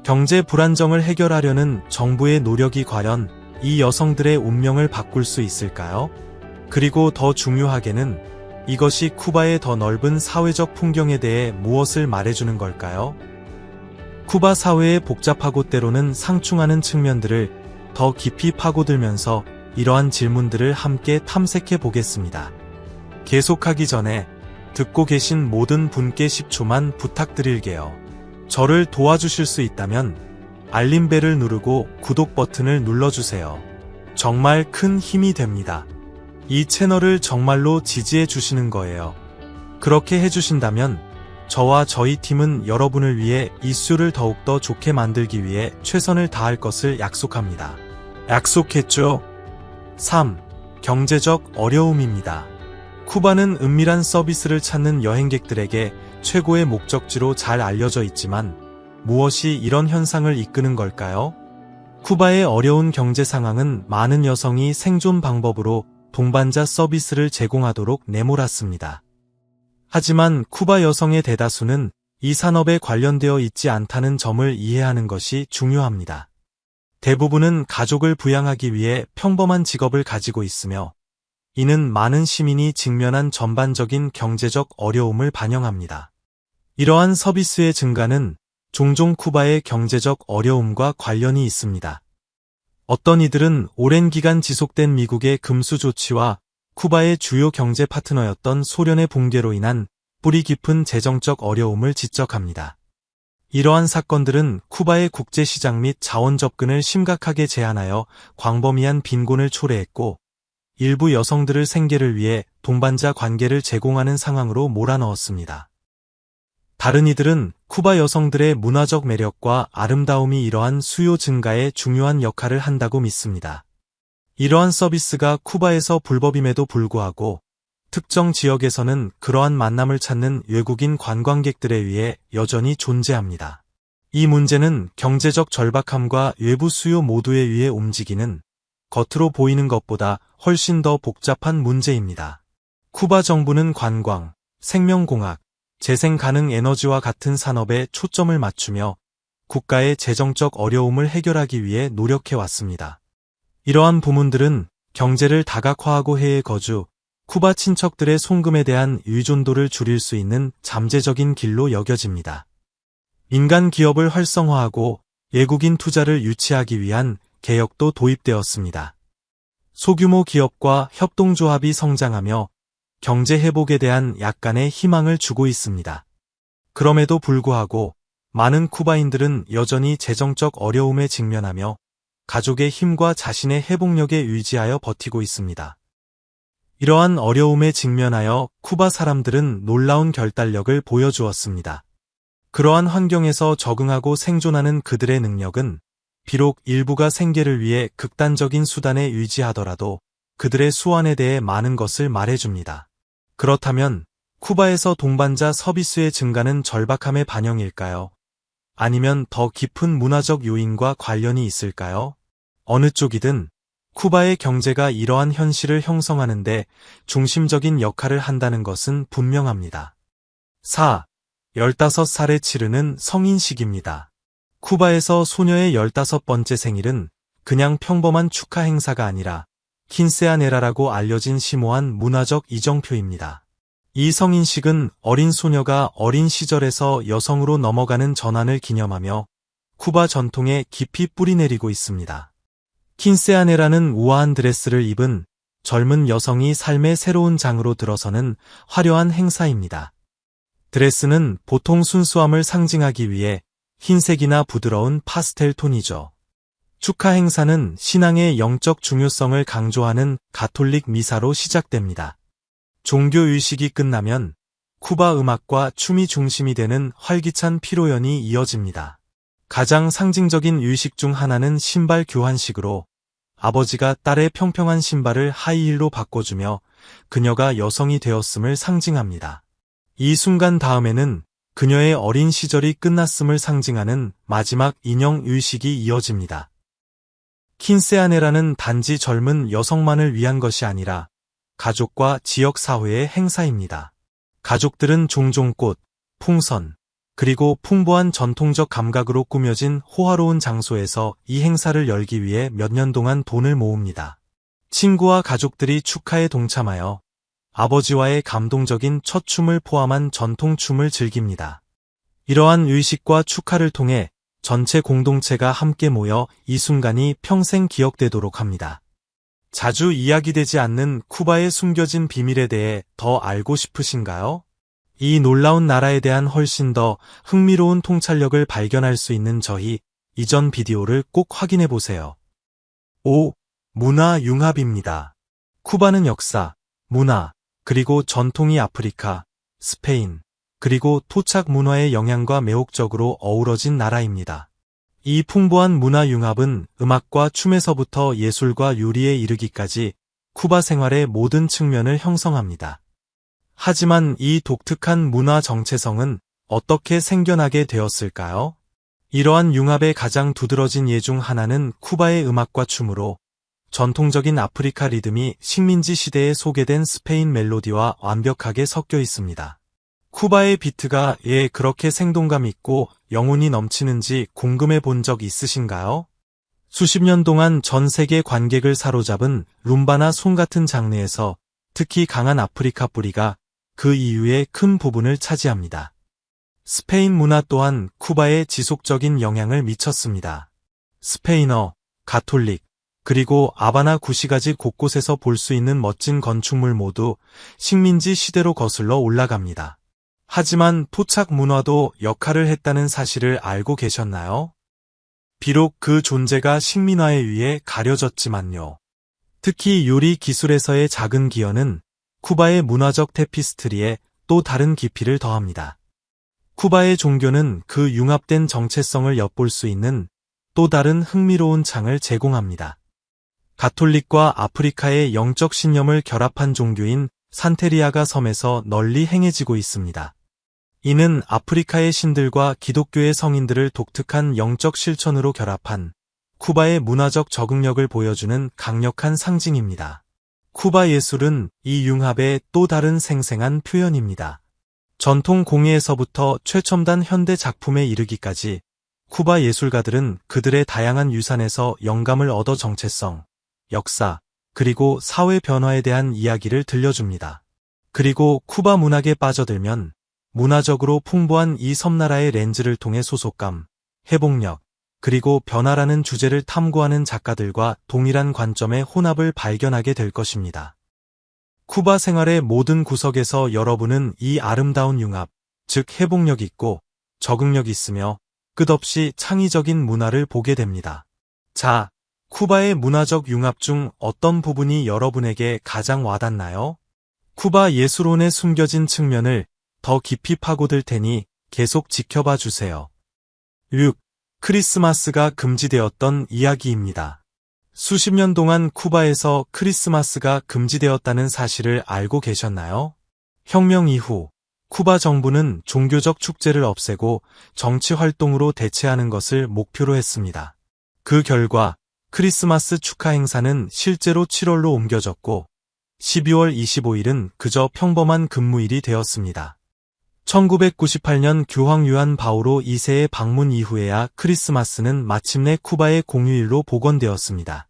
경제 불안정을 해결하려는 정부의 노력이 과연 이 여성들의 운명을 바꿀 수 있을까요? 그리고 더 중요하게는 이것이 쿠바의 더 넓은 사회적 풍경에 대해 무엇을 말해주는 걸까요? 쿠바 사회의 복잡하고 때로는 상충하는 측면들을 더 깊이 파고들면서 이러한 질문들을 함께 탐색해 보겠습니다. 계속하기 전에 듣고 계신 모든 분께 10초만 부탁드릴게요. 저를 도와주실 수 있다면 알림벨을 누르고 구독 버튼을 눌러주세요. 정말 큰 힘이 됩니다. 이 채널을 정말로 지지해 주시는 거예요. 그렇게 해주신다면 저와 저희 팀은 여러분을 위해 이슈를 더욱더 좋게 만들기 위해 최선을 다할 것을 약속합니다. 약속했죠? 3. 경제적 어려움입니다. 쿠바는 은밀한 서비스를 찾는 여행객들에게 최고의 목적지로 잘 알려져 있지만 무엇이 이런 현상을 이끄는 걸까요? 쿠바의 어려운 경제 상황은 많은 여성이 생존 방법으로 동반자 서비스를 제공하도록 내몰았습니다. 하지만 쿠바 여성의 대다수는 이 산업에 관련되어 있지 않다는 점을 이해하는 것이 중요합니다. 대부분은 가족을 부양하기 위해 평범한 직업을 가지고 있으며 이는 많은 시민이 직면한 전반적인 경제적 어려움을 반영합니다. 이러한 서비스의 증가는 종종 쿠바의 경제적 어려움과 관련이 있습니다. 어떤 이들은 오랜 기간 지속된 미국의 금수 조치와 쿠바의 주요 경제 파트너였던 소련의 붕괴로 인한 뿌리 깊은 재정적 어려움을 지적합니다. 이러한 사건들은 쿠바의 국제시장 및 자원 접근을 심각하게 제한하여 광범위한 빈곤을 초래했고 일부 여성들을 생계를 위해 동반자 관계를 제공하는 상황으로 몰아넣었습니다. 다른 이들은 쿠바 여성들의 문화적 매력과 아름다움이 이러한 수요 증가에 중요한 역할을 한다고 믿습니다. 이러한 서비스가 쿠바에서 불법임에도 불구하고 특정 지역에서는 그러한 만남을 찾는 외국인 관광객들에 의해 여전히 존재합니다. 이 문제는 경제적 절박함과 외부 수요 모두에 의해 움직이는 겉으로 보이는 것보다 훨씬 더 복잡한 문제입니다. 쿠바 정부는 관광, 생명공학, 재생 가능 에너지와 같은 산업에 초점을 맞추며 국가의 재정적 어려움을 해결하기 위해 노력해왔습니다. 이러한 부문들은 경제를 다각화하고 해외 거주, 쿠바 친척들의 송금에 대한 의존도를 줄일 수 있는 잠재적인 길로 여겨집니다. 민간 기업을 활성화하고 외국인 투자를 유치하기 위한 개혁도 도입되었습니다. 소규모 기업과 협동조합이 성장하며 경제 회복에 대한 약간의 희망을 주고 있습니다. 그럼에도 불구하고 많은 쿠바인들은 여전히 재정적 어려움에 직면하며 가족의 힘과 자신의 회복력에 의지하여 버티고 있습니다. 이러한 어려움에 직면하여 쿠바 사람들은 놀라운 결단력을 보여주었습니다. 그러한 환경에서 적응하고 생존하는 그들의 능력은 비록 일부가 생계를 위해 극단적인 수단에 의지하더라도 그들의 수완에 대해 많은 것을 말해줍니다. 그렇다면 쿠바에서 동반자 서비스의 증가는 절박함의 반영일까요? 아니면 더 깊은 문화적 요인과 관련이 있을까요? 어느 쪽이든 쿠바의 경제가 이러한 현실을 형성하는데 중심적인 역할을 한다는 것은 분명합니다. 4. 15살에 치르는 성인식입니다. 쿠바에서 소녀의 15번째 생일은 그냥 평범한 축하 행사가 아니라 킨세아네라라고 알려진 심오한 문화적 이정표입니다. 이 성인식은 어린 소녀가 어린 시절에서 여성으로 넘어가는 전환을 기념하며 쿠바 전통에 깊이 뿌리내리고 있습니다. 킨세아네라는 우아한 드레스를 입은 젊은 여성이 삶의 새로운 장으로 들어서는 화려한 행사입니다. 드레스는 보통 순수함을 상징하기 위해 흰색이나 부드러운 파스텔 톤이죠. 축하 행사는 신앙의 영적 중요성을 강조하는 가톨릭 미사로 시작됩니다. 종교 의식이 끝나면 쿠바 음악과 춤이 중심이 되는 활기찬 피로연이 이어집니다. 가장 상징적인 의식 중 하나는 신발 교환식으로 아버지가 딸의 평평한 신발을 하이힐로 바꿔주며 그녀가 여성이 되었음을 상징합니다. 이 순간 다음에는 그녀의 어린 시절이 끝났음을 상징하는 마지막 인형 의식이 이어집니다. 킨세아네라는 단지 젊은 여성만을 위한 것이 아니라 가족과 지역 사회의 행사입니다. 가족들은 종종 꽃, 풍선, 그리고 풍부한 전통적 감각으로 꾸며진 호화로운 장소에서 이 행사를 열기 위해 몇 년 동안 돈을 모읍니다. 친구와 가족들이 축하에 동참하여 아버지와의 감동적인 첫 춤을 포함한 전통 춤을 즐깁니다. 이러한 의식과 축하를 통해 전체 공동체가 함께 모여 이 순간이 평생 기억되도록 합니다. 자주 이야기되지 않는 쿠바의 숨겨진 비밀에 대해 더 알고 싶으신가요? 이 놀라운 나라에 대한 훨씬 더 흥미로운 통찰력을 발견할 수 있는 저희 이전 비디오를 꼭 확인해 보세요. 5. 문화 융합입니다. 쿠바는 역사, 문화, 그리고 전통이 아프리카, 스페인, 그리고 토착 문화의 영향과 매혹적으로 어우러진 나라입니다. 이 풍부한 문화 융합은 음악과 춤에서부터 예술과 요리에 이르기까지 쿠바 생활의 모든 측면을 형성합니다. 하지만 이 독특한 문화 정체성은 어떻게 생겨나게 되었을까요? 이러한 융합의 가장 두드러진 예 중 하나는 쿠바의 음악과 춤으로 전통적인 아프리카 리듬이 식민지 시대에 소개된 스페인 멜로디와 완벽하게 섞여 있습니다. 쿠바의 비트가 그렇게 생동감 있고 영혼이 넘치는지 궁금해 본 적 있으신가요? 수십 년 동안 전 세계 관객을 사로잡은 룸바나 송 같은 장르에서 특히 강한 아프리카 뿌리가 그 이유의 큰 부분을 차지합니다. 스페인 문화 또한 쿠바에 지속적인 영향을 미쳤습니다. 스페인어, 가톨릭, 그리고 아바나 구시가지 곳곳에서 볼 수 있는 멋진 건축물 모두 식민지 시대로 거슬러 올라갑니다. 하지만 토착 문화도 역할을 했다는 사실을 알고 계셨나요? 비록 그 존재가 식민화에 의해 가려졌지만요. 특히 요리 기술에서의 작은 기여는 쿠바의 문화적 테피스트리에 또 다른 깊이를 더합니다. 쿠바의 종교는 그 융합된 정체성을 엿볼 수 있는 또 다른 흥미로운 창을 제공합니다. 가톨릭과 아프리카의 영적 신념을 결합한 종교인 산테리아가 섬에서 널리 행해지고 있습니다. 이는 아프리카의 신들과 기독교의 성인들을 독특한 영적 실천으로 결합한 쿠바의 문화적 적응력을 보여주는 강력한 상징입니다. 쿠바 예술은 이 융합의 또 다른 생생한 표현입니다. 전통 공예에서부터 최첨단 현대 작품에 이르기까지 쿠바 예술가들은 그들의 다양한 유산에서 영감을 얻어 정체성, 역사, 그리고 사회 변화에 대한 이야기를 들려줍니다. 그리고 쿠바 문학에 빠져들면 문화적으로 풍부한 이 섬나라의 렌즈를 통해 소속감, 회복력, 그리고 변화라는 주제를 탐구하는 작가들과 동일한 관점의 혼합을 발견하게 될 것입니다. 쿠바 생활의 모든 구석에서 여러분은 이 아름다운 융합, 즉 회복력 있고 적응력 있으며 끝없이 창의적인 문화를 보게 됩니다. 자, 쿠바의 문화적 융합 중 어떤 부분이 여러분에게 가장 와닿나요? 쿠바 예술혼의 숨겨진 측면을 더 깊이 파고들 테니 계속 지켜봐 주세요. 6. 크리스마스가 금지되었던 이야기입니다. 수십 년 동안 쿠바에서 크리스마스가 금지되었다는 사실을 알고 계셨나요? 혁명 이후 쿠바 정부는 종교적 축제를 없애고 정치 활동으로 대체하는 것을 목표로 했습니다. 그 결과 크리스마스 축하 행사는 실제로 7월로 옮겨졌고 12월 25일은 그저 평범한 근무일이 되었습니다. 1998년 교황 요한 바오로 2세의 방문 이후에야 크리스마스는 마침내 쿠바의 공휴일로 복원되었습니다.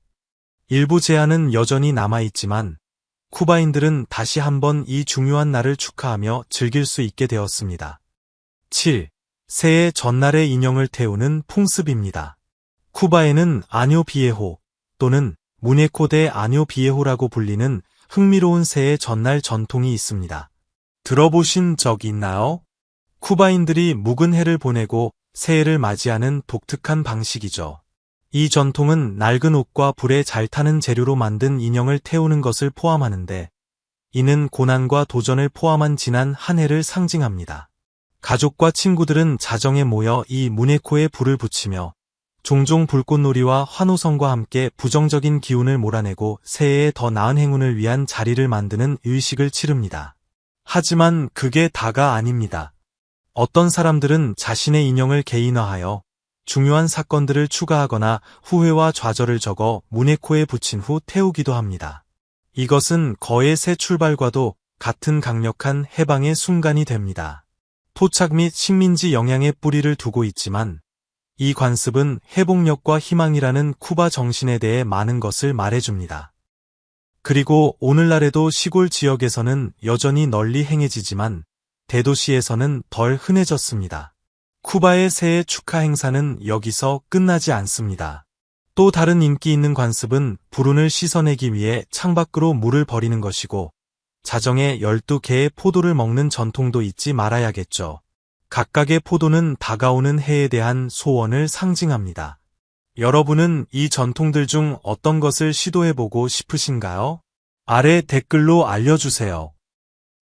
일부 제한은 여전히 남아있지만 쿠바인들은 다시 한번 이 중요한 날을 축하하며 즐길 수 있게 되었습니다. 7. 새해 전날에 인형을 태우는 풍습입니다. 쿠바에는 아뇨 비에호 또는 무네코 데 아뇨 비에호라고 불리는 흥미로운 새해 전날 전통이 있습니다. 들어보신 적 있나요? 쿠바인들이 묵은 해를 보내고 새해를 맞이하는 독특한 방식이죠. 이 전통은 낡은 옷과 불에 잘 타는 재료로 만든 인형을 태우는 것을 포함하는데 이는 고난과 도전을 포함한 지난 한 해를 상징합니다. 가족과 친구들은 자정에 모여 이 무네코에 불을 붙이며 종종 불꽃놀이와 환호성과 함께 부정적인 기운을 몰아내고 새해에 더 나은 행운을 위한 자리를 만드는 의식을 치릅니다. 하지만 그게 다가 아닙니다. 어떤 사람들은 자신의 인형을 개인화하여 중요한 사건들을 추가하거나 후회와 좌절을 적어 무네코에 붙인 후 태우기도 합니다. 이것은 거의 새 출발과도 같은 강력한 해방의 순간이 됩니다. 토착 및 식민지 영향의 뿌리를 두고 있지만 이 관습은 회복력과 희망이라는 쿠바 정신에 대해 많은 것을 말해줍니다. 그리고 오늘날에도 시골 지역에서는 여전히 널리 행해지지만 대도시에서는 덜 흔해졌습니다. 쿠바의 새해 축하 행사는 여기서 끝나지 않습니다. 또 다른 인기 있는 관습은 불운을 씻어내기 위해 창밖으로 물을 버리는 것이고 자정에 12개의 포도를 먹는 전통도 잊지 말아야겠죠. 각각의 포도는 다가오는 해에 대한 소원을 상징합니다. 여러분은 이 전통들 중 어떤 것을 시도해보고 싶으신가요? 아래 댓글로 알려주세요.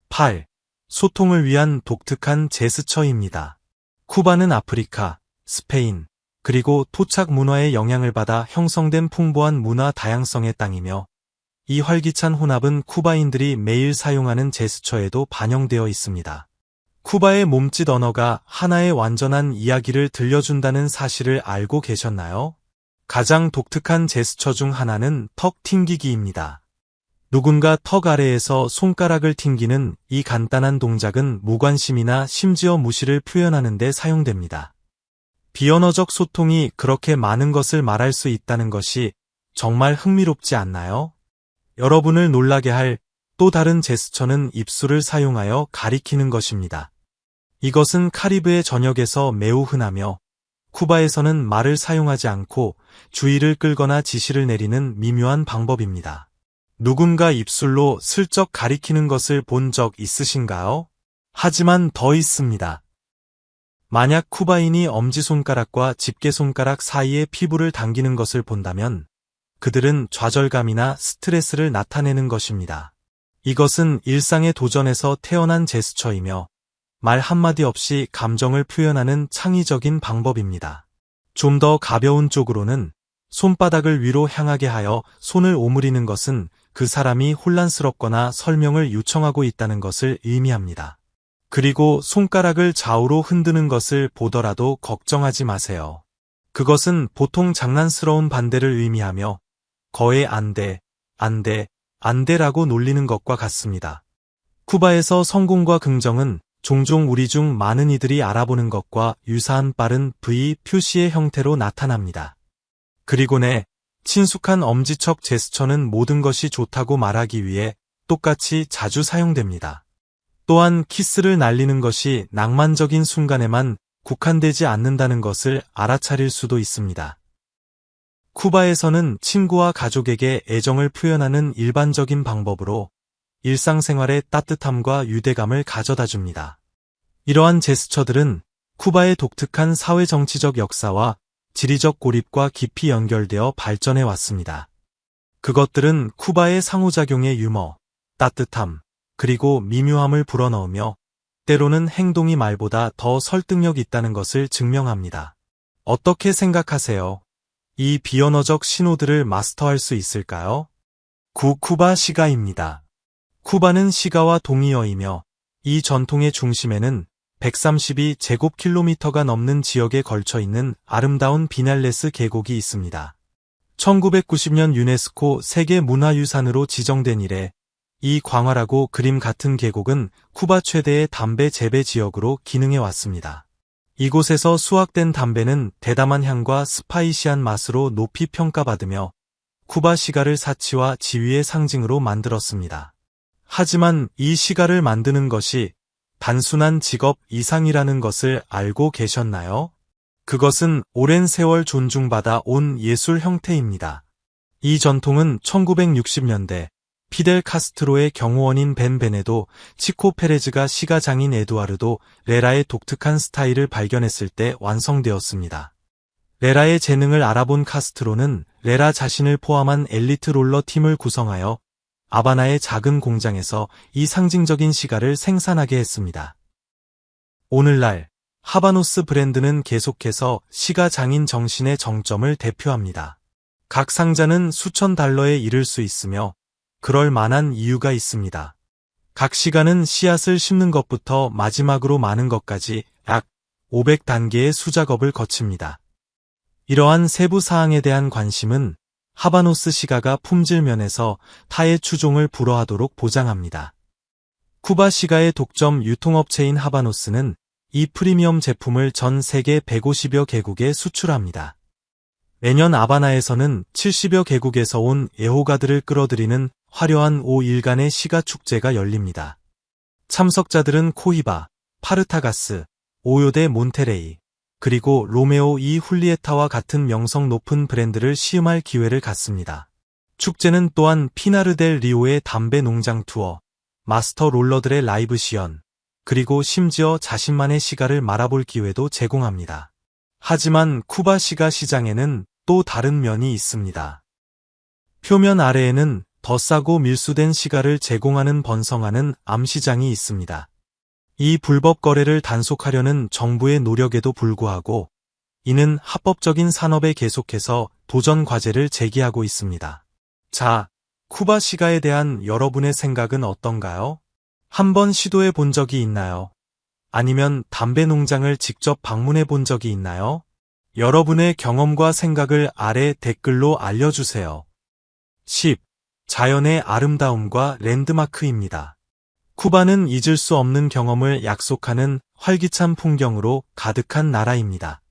8. 소통을 위한 독특한 제스처입니다. 쿠바는 아프리카, 스페인, 그리고 토착 문화의 영향을 받아 형성된 풍부한 문화 다양성의 땅이며 이 활기찬 혼합은 쿠바인들이 매일 사용하는 제스처에도 반영되어 있습니다. 쿠바의 몸짓 언어가 하나의 완전한 이야기를 들려준다는 사실을 알고 계셨나요? 가장 독특한 제스처 중 하나는 턱 튕기기입니다. 누군가 턱 아래에서 손가락을 튕기는 이 간단한 동작은 무관심이나 심지어 무시를 표현하는 데 사용됩니다. 비언어적 소통이 그렇게 많은 것을 말할 수 있다는 것이 정말 흥미롭지 않나요? 여러분을 놀라게 할 또 다른 제스처는 입술을 사용하여 가리키는 것입니다. 이것은 카리브해 전역에서 매우 흔하며 쿠바에서는 말을 사용하지 않고 주의를 끌거나 지시를 내리는 미묘한 방법입니다. 누군가 입술로 슬쩍 가리키는 것을 본 적 있으신가요? 하지만 더 있습니다. 만약 쿠바인이 엄지손가락과 집게손가락 사이의 피부를 당기는 것을 본다면 그들은 좌절감이나 스트레스를 나타내는 것입니다. 이것은 일상의 도전에서 태어난 제스처이며 말 한마디 없이 감정을 표현하는 창의적인 방법입니다. 좀 더 가벼운 쪽으로는 손바닥을 위로 향하게 하여 손을 오므리는 것은 그 사람이 혼란스럽거나 설명을 요청하고 있다는 것을 의미합니다. 그리고 손가락을 좌우로 흔드는 것을 보더라도 걱정하지 마세요. 그것은 보통 장난스러운 반대를 의미하며 거의 안 돼, 안 돼, 안 돼라고 놀리는 것과 같습니다. 쿠바에서 성공과 긍정은 종종 우리 중 많은 이들이 알아보는 것과 유사한 빠른 V 표시의 형태로 나타납니다. 그리고 친숙한 엄지척 제스처는 모든 것이 좋다고 말하기 위해 똑같이 자주 사용됩니다. 또한 키스를 날리는 것이 낭만적인 순간에만 국한되지 않는다는 것을 알아차릴 수도 있습니다. 쿠바에서는 친구와 가족에게 애정을 표현하는 일반적인 방법으로 일상생활의 따뜻함과 유대감을 가져다 줍니다. 이러한 제스처들은 쿠바의 독특한 사회-정치적 역사와 지리적 고립과 깊이 연결되어 발전해 왔습니다. 그것들은 쿠바의 상호작용의 유머, 따뜻함, 그리고 미묘함을 불어넣으며 때로는 행동이 말보다 더 설득력 있다는 것을 증명합니다. 어떻게 생각하세요? 이 비언어적 신호들을 마스터할 수 있을까요? 9. 쿠바 시가입니다. 쿠바는 시가와 동의어이며 이 전통의 중심에는 132제곱킬로미터가 넘는 지역에 걸쳐 있는 아름다운 비날레스 계곡이 있습니다. 1990년 유네스코 세계문화유산으로 지정된 이래 이 광활하고 그림 같은 계곡은 쿠바 최대의 담배 재배 지역으로 기능해 왔습니다. 이곳에서 수확된 담배는 대담한 향과 스파이시한 맛으로 높이 평가받으며 쿠바 시가를 사치와 지위의 상징으로 만들었습니다. 하지만 이 시가를 만드는 것이 단순한 직업 이상이라는 것을 알고 계셨나요? 그것은 오랜 세월 존중받아 온 예술 형태입니다. 이 전통은 1960년대 피델 카스트로의 경호원인 벤 베네도, 치코 페레즈가 시가 장인 에두아르도 레라의 독특한 스타일을 발견했을 때 완성되었습니다. 레라의 재능을 알아본 카스트로는 레라 자신을 포함한 엘리트 롤러 팀을 구성하여 아바나의 작은 공장에서 이 상징적인 시가를 생산하게 했습니다. 오늘날 하바노스 브랜드는 계속해서 시가 장인 정신의 정점을 대표합니다. 각 상자는 수천 달러에 이를 수 있으며 그럴 만한 이유가 있습니다. 각 시가는 씨앗을 심는 것부터 마지막으로 마는 것까지 약 500단계의 수작업을 거칩니다. 이러한 세부 사항에 대한 관심은 하바노스 시가가 품질 면에서 타의 추종을 불허하도록 보장합니다. 쿠바 시가의 독점 유통업체인 하바노스는 이 프리미엄 제품을 전 세계 150여 개국에 수출합니다. 매년 아바나에서는 70여 개국에서 온 애호가들을 끌어들이는 화려한 5일간의 시가 축제가 열립니다. 참석자들은 코히바, 파르타가스, 오요데 몬테레이, 그리고 로메오 이 훌리에타와 같은 명성 높은 브랜드를 시음할 기회를 갖습니다. 축제는 또한 피나르 델 리오의 담배 농장 투어, 마스터 롤러들의 라이브 시연, 그리고 심지어 자신만의 시가를 말아볼 기회도 제공합니다. 하지만 쿠바 시가 시장에는 또 다른 면이 있습니다. 표면 아래에는 더 싸고 밀수된 시가를 제공하는 번성하는 암시장이 있습니다. 이 불법 거래를 단속하려는 정부의 노력에도 불구하고 이는 합법적인 산업에 계속해서 도전 과제를 제기하고 있습니다. 자, 쿠바 시가에 대한 여러분의 생각은 어떤가요? 한번 시도해 본 적이 있나요? 아니면 담배 농장을 직접 방문해 본 적이 있나요? 여러분의 경험과 생각을 아래 댓글로 알려주세요. 10. 자연의 아름다움과 랜드마크입니다. 쿠바는 잊을 수 없는 경험을 약속하는 활기찬 풍경으로 가득한 나라입니다.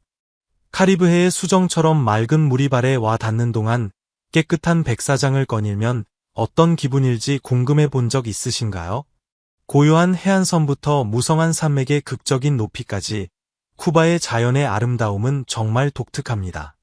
카리브해의 수정처럼 맑은 물이 발에 와 닿는 동안 깨끗한 백사장을 거닐면 어떤 기분일지 궁금해 본 적 있으신가요? 고요한 해안선부터 무성한 산맥의 극적인 높이까지 쿠바의 자연의 아름다움은 정말 독특합니다.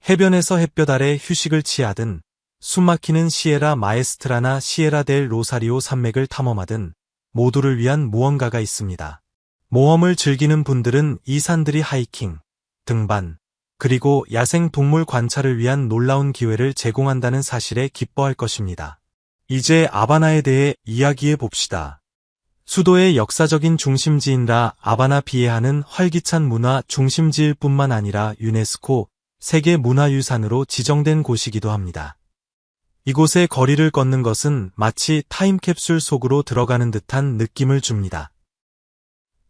해변에서 햇볕 아래 휴식을 취하든 숨막히는 시에라 마에스트라나 시에라 델 로사리오 산맥을 탐험하든 모두를 위한 무언가가 있습니다. 모험을 즐기는 분들은 이 산들이 하이킹, 등반, 그리고 야생 동물 관찰을 위한 놀라운 기회를 제공한다는 사실에 기뻐할 것입니다. 이제 아바나에 대해 이야기해 봅시다. 수도의 역사적인 중심지인 아바나 비에하는 활기찬 문화 중심지일 뿐만 아니라 유네스코 세계문화유산으로 지정된 곳이기도 합니다. 이곳의 거리를 걷는 것은 마치 타임캡슐 속으로 들어가는 듯한 느낌을 줍니다.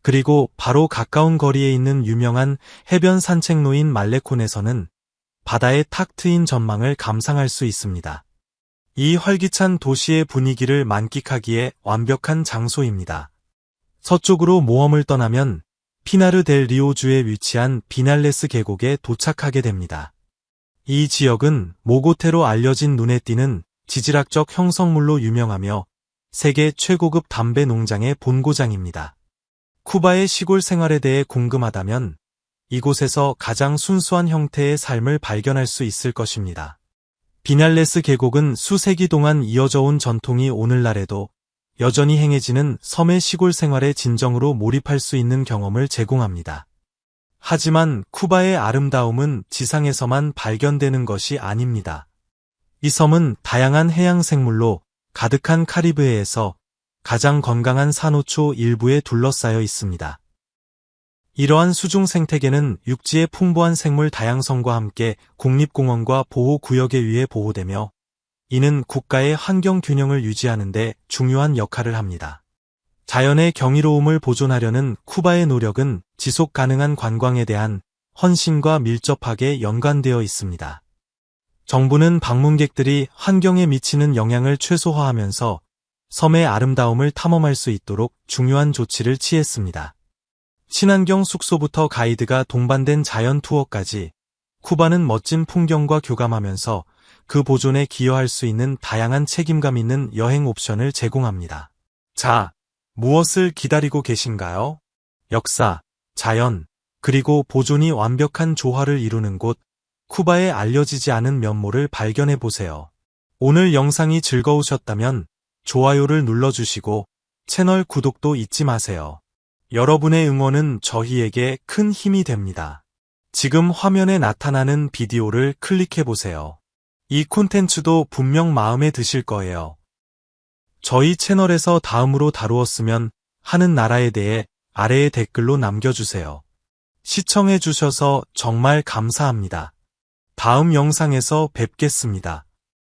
그리고 바로 가까운 거리에 있는 유명한 해변 산책로인 말레콘에서는 바다의 탁 트인 전망을 감상할 수 있습니다. 이 활기찬 도시의 분위기를 만끽하기에 완벽한 장소입니다. 서쪽으로 모험을 떠나면 피나르 델 리오주에 위치한 비날레스 계곡에 도착하게 됩니다. 이 지역은 모고테로 알려진 눈에 띄는 지질학적 형성물로 유명하며 세계 최고급 담배 농장의 본고장입니다. 쿠바의 시골 생활에 대해 궁금하다면 이곳에서 가장 순수한 형태의 삶을 발견할 수 있을 것입니다. 비날레스 계곡은 수세기 동안 이어져 온 전통이 오늘날에도 여전히 행해지는 섬의 시골 생활에 진정으로 몰입할 수 있는 경험을 제공합니다. 하지만 쿠바의 아름다움은 지상에서만 발견되는 것이 아닙니다. 이 섬은 다양한 해양 생물로 가득한 카리브해에서 가장 건강한 산호초 일부에 둘러싸여 있습니다. 이러한 수중 생태계는 육지의 풍부한 생물 다양성과 함께 국립공원과 보호구역에 의해 보호되며 이는 국가의 환경 균형을 유지하는 데 중요한 역할을 합니다. 자연의 경이로움을 보존하려는 쿠바의 노력은 지속 가능한 관광에 대한 헌신과 밀접하게 연관되어 있습니다. 정부는 방문객들이 환경에 미치는 영향을 최소화하면서 섬의 아름다움을 탐험할 수 있도록 중요한 조치를 취했습니다. 친환경 숙소부터 가이드가 동반된 자연 투어까지 쿠바는 멋진 풍경과 교감하면서 그 보존에 기여할 수 있는 다양한 책임감 있는 여행 옵션을 제공합니다. 자, 무엇을 기다리고 계신가요? 역사, 자연, 그리고 보존이 완벽한 조화를 이루는 곳, 쿠바의 알려지지 않은 면모를 발견해 보세요. 오늘 영상이 즐거우셨다면 좋아요를 눌러주시고 채널 구독도 잊지 마세요. 여러분의 응원은 저희에게 큰 힘이 됩니다. 지금 화면에 나타나는 비디오를 클릭해보세요. 이 콘텐츠도 분명 마음에 드실 거예요. 저희 채널에서 다음으로 다루었으면 하는 나라에 대해 아래의 댓글로 남겨주세요. 시청해주셔서 정말 감사합니다. 다음 영상에서 뵙겠습니다.